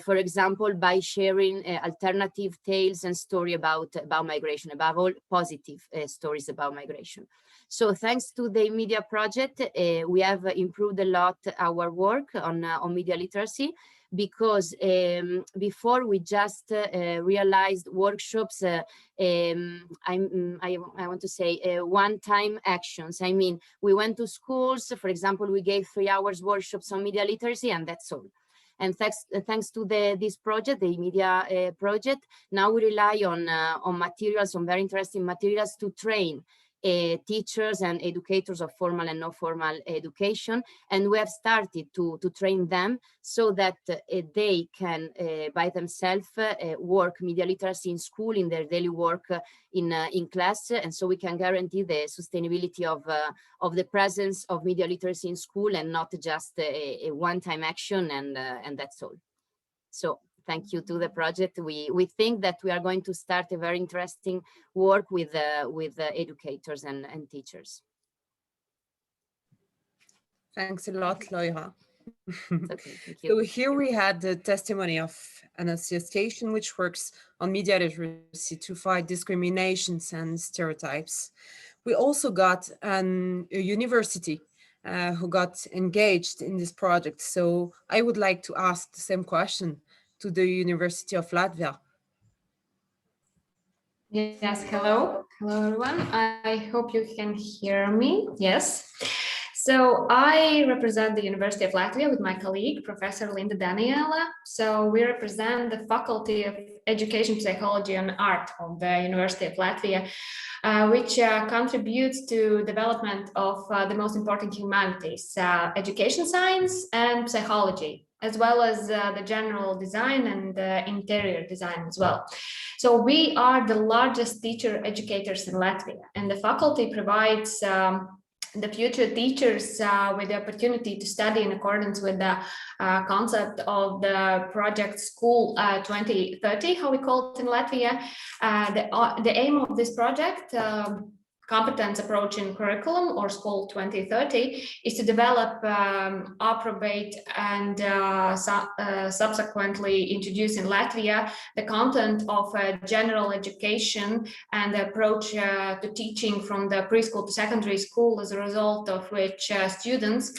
for example, by sharing alternative tales and story about migration, above all positive stories about migration. So thanks to the media project, we have improved a lot our work on media literacy, because before we just realized workshops, I want to say one-time actions. I mean, we went to schools, for example, we gave 3 hours workshops on media literacy, and that's all. And thanks to this project, the media project, now we rely on materials, on very interesting materials to train teachers and educators of formal and non-formal education, and we have started to train them so that they can by themselves work media literacy in school, in their daily work in class, and so we can guarantee the sustainability of the presence of media literacy in school, and not just a one-time action and that's all. So thank you to the project. We think that we are going to start a very interesting work with educators and teachers. Thanks a lot, Loira. Okay, thank you. So here we had the testimony of an association which works on media literacy to fight discriminations and stereotypes. We also got a university who got engaged in this project. So I would like to ask the same question to the University of Latvia. Yes, hello. Hello, everyone. I hope you can hear me. Yes. So I represent the University of Latvia with my colleague, Professor Linda Daniela. So we represent the Faculty of Education, Psychology and Art of the University of Latvia, which contributes to development of the most important humanities, education science and psychology, as well as the general design and interior design as well. So we are the largest teacher educators in Latvia, and the faculty provides the future teachers with the opportunity to study in accordance with the concept of the project School 2030, how we call it in Latvia. The aim of this project, competence approach in curriculum, or School 2030, is to develop, appropriate, and subsequently introduce in Latvia the content of general education and the approach to teaching from the preschool to secondary school, as a result of which students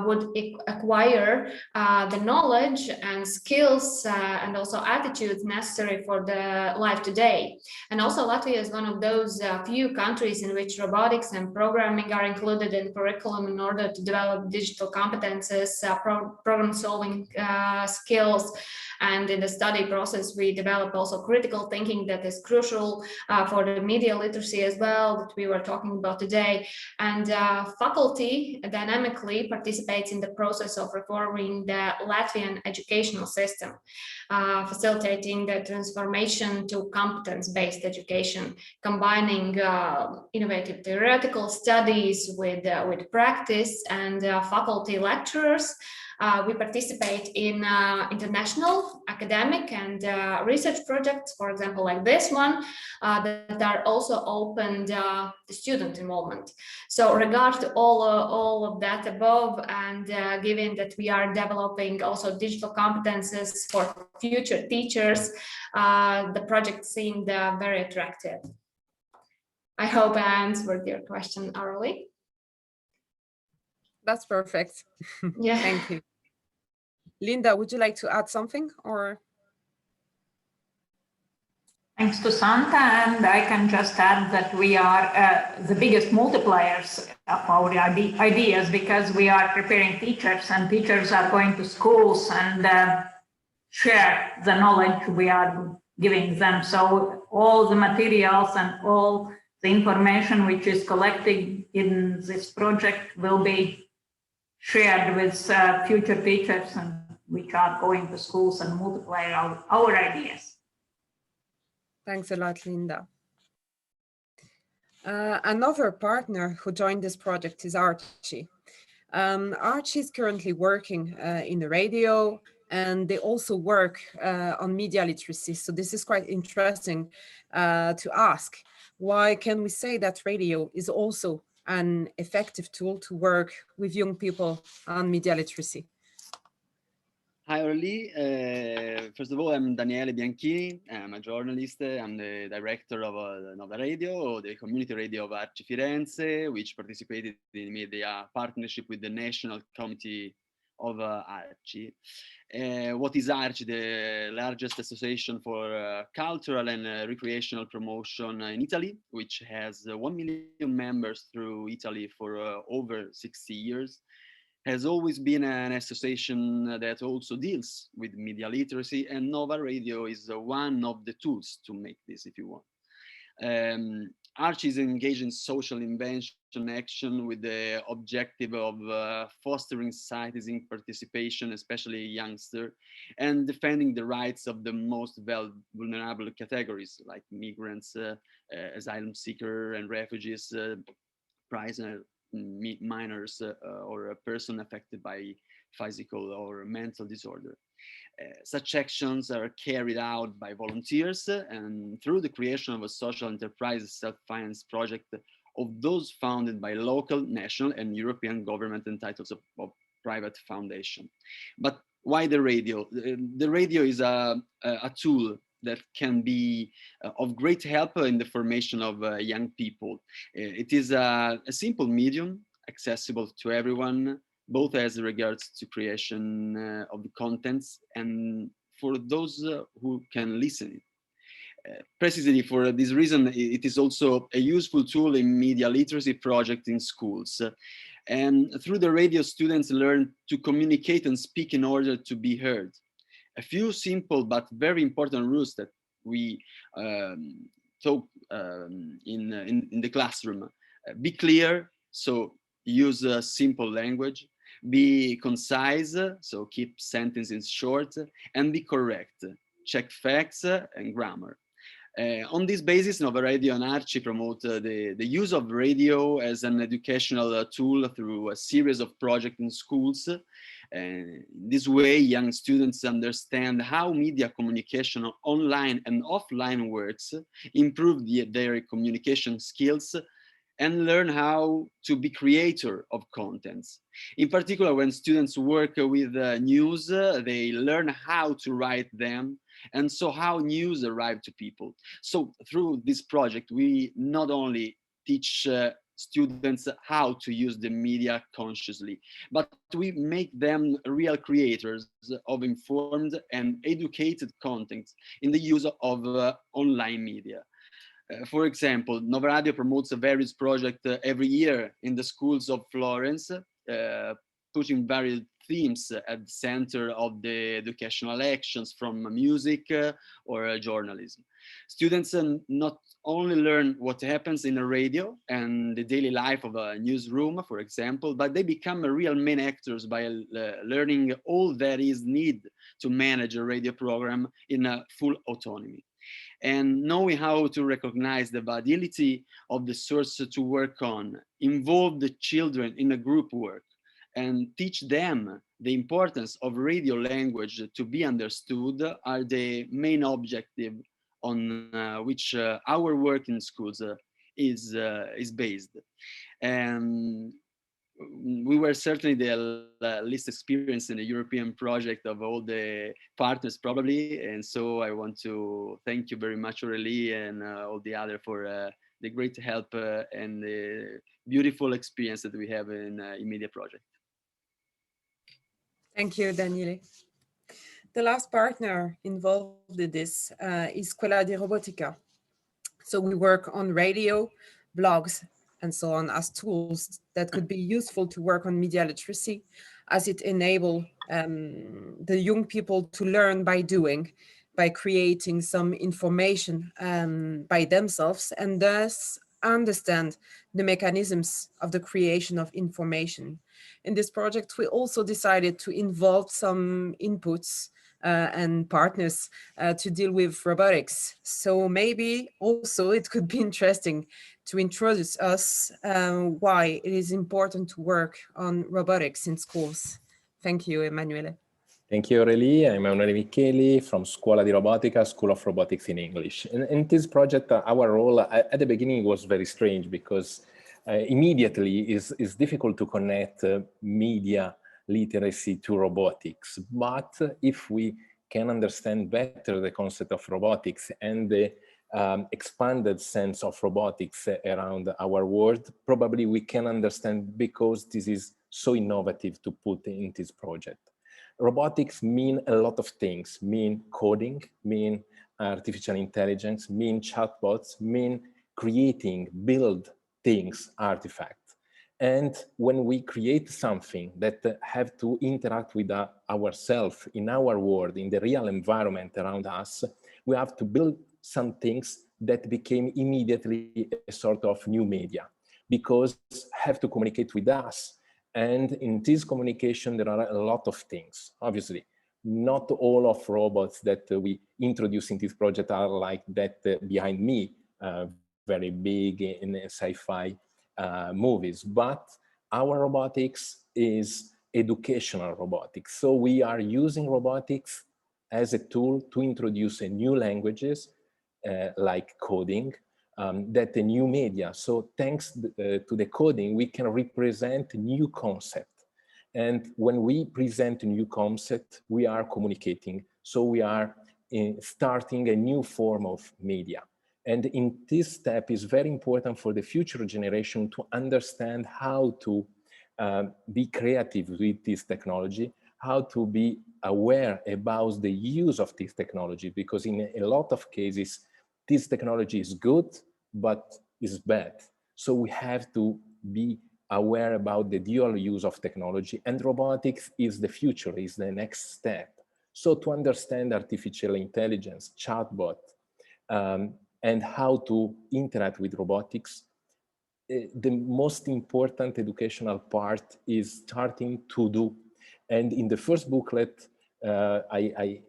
would acquire the knowledge and skills and also attitudes necessary for the life today. And also Latvia is one of those few countries in which robotics and programming are included in curriculum in order to develop digital competences, problem solving skills. And in the study process, we develop also critical thinking that is crucial for the media literacy as well, that we were talking about today. And faculty dynamically participates in the process of reforming the Latvian educational system, facilitating the transformation to competence-based education, combining innovative theoretical studies with practice, and faculty lecturers. We participate in international academic and research projects, for example, like this one, that are also open to student involvement. So regard to all of that above, and given that we are developing also digital competences for future teachers, the project seemed very attractive. I hope I answered your question, Aurélie. That's perfect. Yeah. Thank you. Linda, would you like to add something, or? Thanks to Santa, and I can just add that we are the biggest multipliers of our ideas, because we are preparing teachers, and teachers are going to schools and share the knowledge we are giving them. So all the materials and all the information which is collected in this project will be shared with future teachers, and which are going to schools and multiply our ideas. Thanks a lot, Linda. Another partner who joined this project is ARCI. ARCI is currently working in the radio, and they also work on media literacy. So this is quite interesting to ask. Why can we say that radio is also an effective tool to work with young people on media literacy? Hi, Aurélie. First of all, I'm Daniele Bianchini. I'm a journalist. I'm the director of Nova Radio, the community radio of ARCI Firenze, which participated in media partnership with the National Committee of ARCI. What is ARCI? The largest association for cultural and recreational promotion in Italy, which has 1 million members through Italy for over 60 years. Has always been an association that also deals with media literacy, and Nova Radio is one of the tools to make this, if you want. ARCI is engaged in social invention action with the objective of fostering citizen participation, especially youngsters, and defending the rights of the most vulnerable categories like migrants, asylum seekers and refugees, prisoners, minors, or a person affected by physical or mental disorder. Such actions are carried out by volunteers and through the creation of a social enterprise self-finance project of those founded by local, national, and European government and titles of private foundation. But why the radio? The radio is a tool that can be of great help in the formation of young people. It is a simple medium, accessible to everyone, both as regards to creation of the contents and for those who can listen. Precisely for this reason, it is also a useful tool in media literacy project in schools. And through the radio, students learn to communicate and speak in order to be heard. A few simple but very important rules that we talk in the classroom. Be clear, so use simple language. Be concise, so keep sentences short, and be correct. Check facts and grammar. On this basis, Nova Radio and ARCI promote the use of radio as an educational tool through a series of projects in schools. In this way, young students understand how media communication online and offline works, improve their communication skills, and learn how to be creator of contents. In particular, when students work with news, they learn how to write them, and so how news arrive to people. So through this project, we not only teach students how to use the media consciously, but we make them real creators of informed and educated content in the use of online media. For example, Nova Radio promotes various projects every year in the schools of Florence, putting various themes at the center of the educational actions, from music or journalism. Students not only learn what happens in a radio and the daily life of a newsroom, for example, but they become real main actors by learning all that is needed to manage a radio program in a full autonomy. And knowing how to recognize the validity of the source to work on, involve the children in a group work, and teach them the importance of radio language to be understood are the main objective on which our work in schools is based. And we were certainly the least experienced in the European project of all the partners, probably. And so I want to thank you very much, Aurélie, and all the other for the great help and the beautiful experience that we have in Media Project. Thank you, Daniele. The last partner involved in this is Scuola di Robotica. So we work on radio, blogs, and so on as tools that could be useful to work on media literacy, as it enable the young people to learn by doing, by creating some information by themselves, and thus understand the mechanisms of the creation of information. In this project, we also decided to involve some inputs and partners to deal with robotics. So maybe also it could be interesting to introduce us why it is important to work on robotics in schools. Thank you, Emanuele. Thank you, Aurélie. I'm Emanuele Micheli from Scuola di Robotica, School of Robotics in English. In this project, our role at the beginning was very strange because immediately it's difficult to connect media literacy to robotics. But if we can understand better the concept of robotics and the expanded sense of robotics around our world, probably we can understand because this is so innovative to put in this project. Robotics mean a lot of things, mean coding, mean artificial intelligence, mean chatbots, mean creating, build things, artifacts. And when we create something that have to interact with ourselves in our world, in the real environment around us, we have to build some things that became immediately a sort of new media, because have to communicate with us. And in this communication, there are a lot of things. Obviously, not all of robots that we introduce in this project are like that behind me, very big in sci-fi movies, but our robotics is educational robotics. So we are using robotics as a tool to introduce new languages like coding, that the new media. So thanks to the coding, we can represent new concept. And when we present a new concept, we are communicating. So we are starting a new form of media. And in this step is very important for the future generation to understand how to be creative with this technology, how to be aware about the use of this technology, because in a lot of cases, this technology is good, but is bad. So we have to be aware about the dual use of technology, and robotics is the future, is the next step. So to understand artificial intelligence, chatbot, and how to interact with robotics, the most important educational part is starting to do. And in the first booklet, I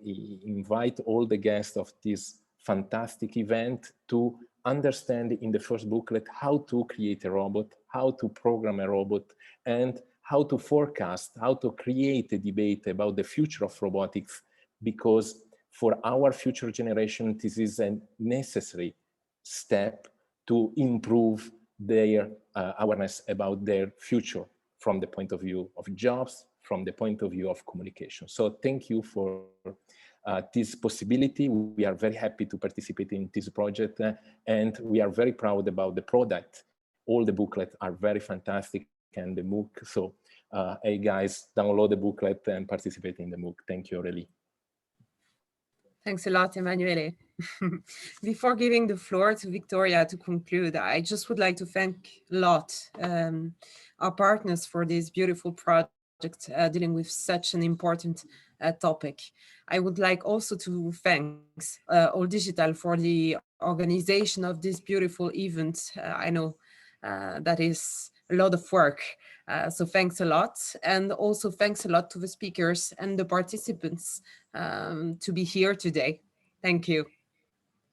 invite all the guests of this fantastic event to understand in the first booklet how to create a robot, how to program a robot, and how to forecast, how to create a debate about the future of robotics, because for our future generation, this is a necessary step to improve their awareness about their future from the point of view of jobs, from the point of view of communication. So thank you for this possibility. We are very happy to participate in this project, and we are very proud about the product. All the booklets are very fantastic, and the MOOC. So hey guys, download the booklet and participate in the MOOC. Thank you, Aurélie. Thanks a lot, Emanuele. Before giving the floor to Victoria to conclude, I just would like to thank a lot our partners for this beautiful project dealing with such an important topic. I would like also to thank All Digital for the organization of this beautiful event. I know that is a lot of work. So thanks a lot. And also thanks a lot to the speakers and the participants to be here today. Thank you.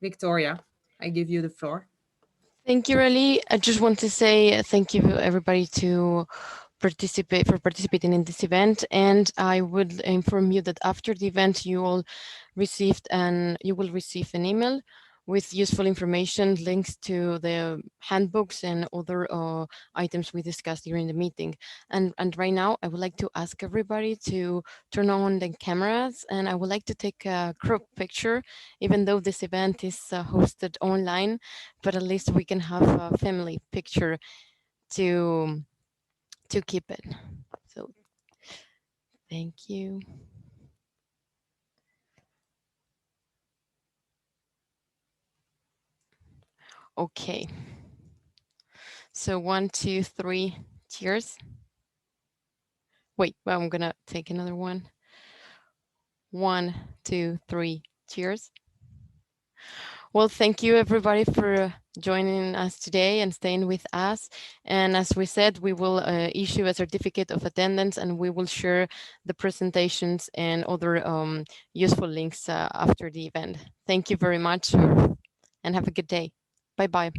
Victoria, I give you the floor. Thank you, Aurélie. I just want to say thank you everybody for participating in this event, and I would inform you that after the event you will receive an email with useful information, links to the handbooks and other items we discussed during the meeting. And right now I would like to ask everybody to turn on the cameras, and I would like to take a group picture, even though this event is hosted online, but at least we can have a family picture to keep it. So thank you. Okay. So 1, 2, 3, cheers. Wait, well, I'm gonna take another one. 1, 2, 3, cheers. Well, thank you everybody for joining us today and staying with us. And as we said, we will issue a certificate of attendance, and we will share the presentations and other useful links after the event. Thank you very much, and have a good day. Bye-bye.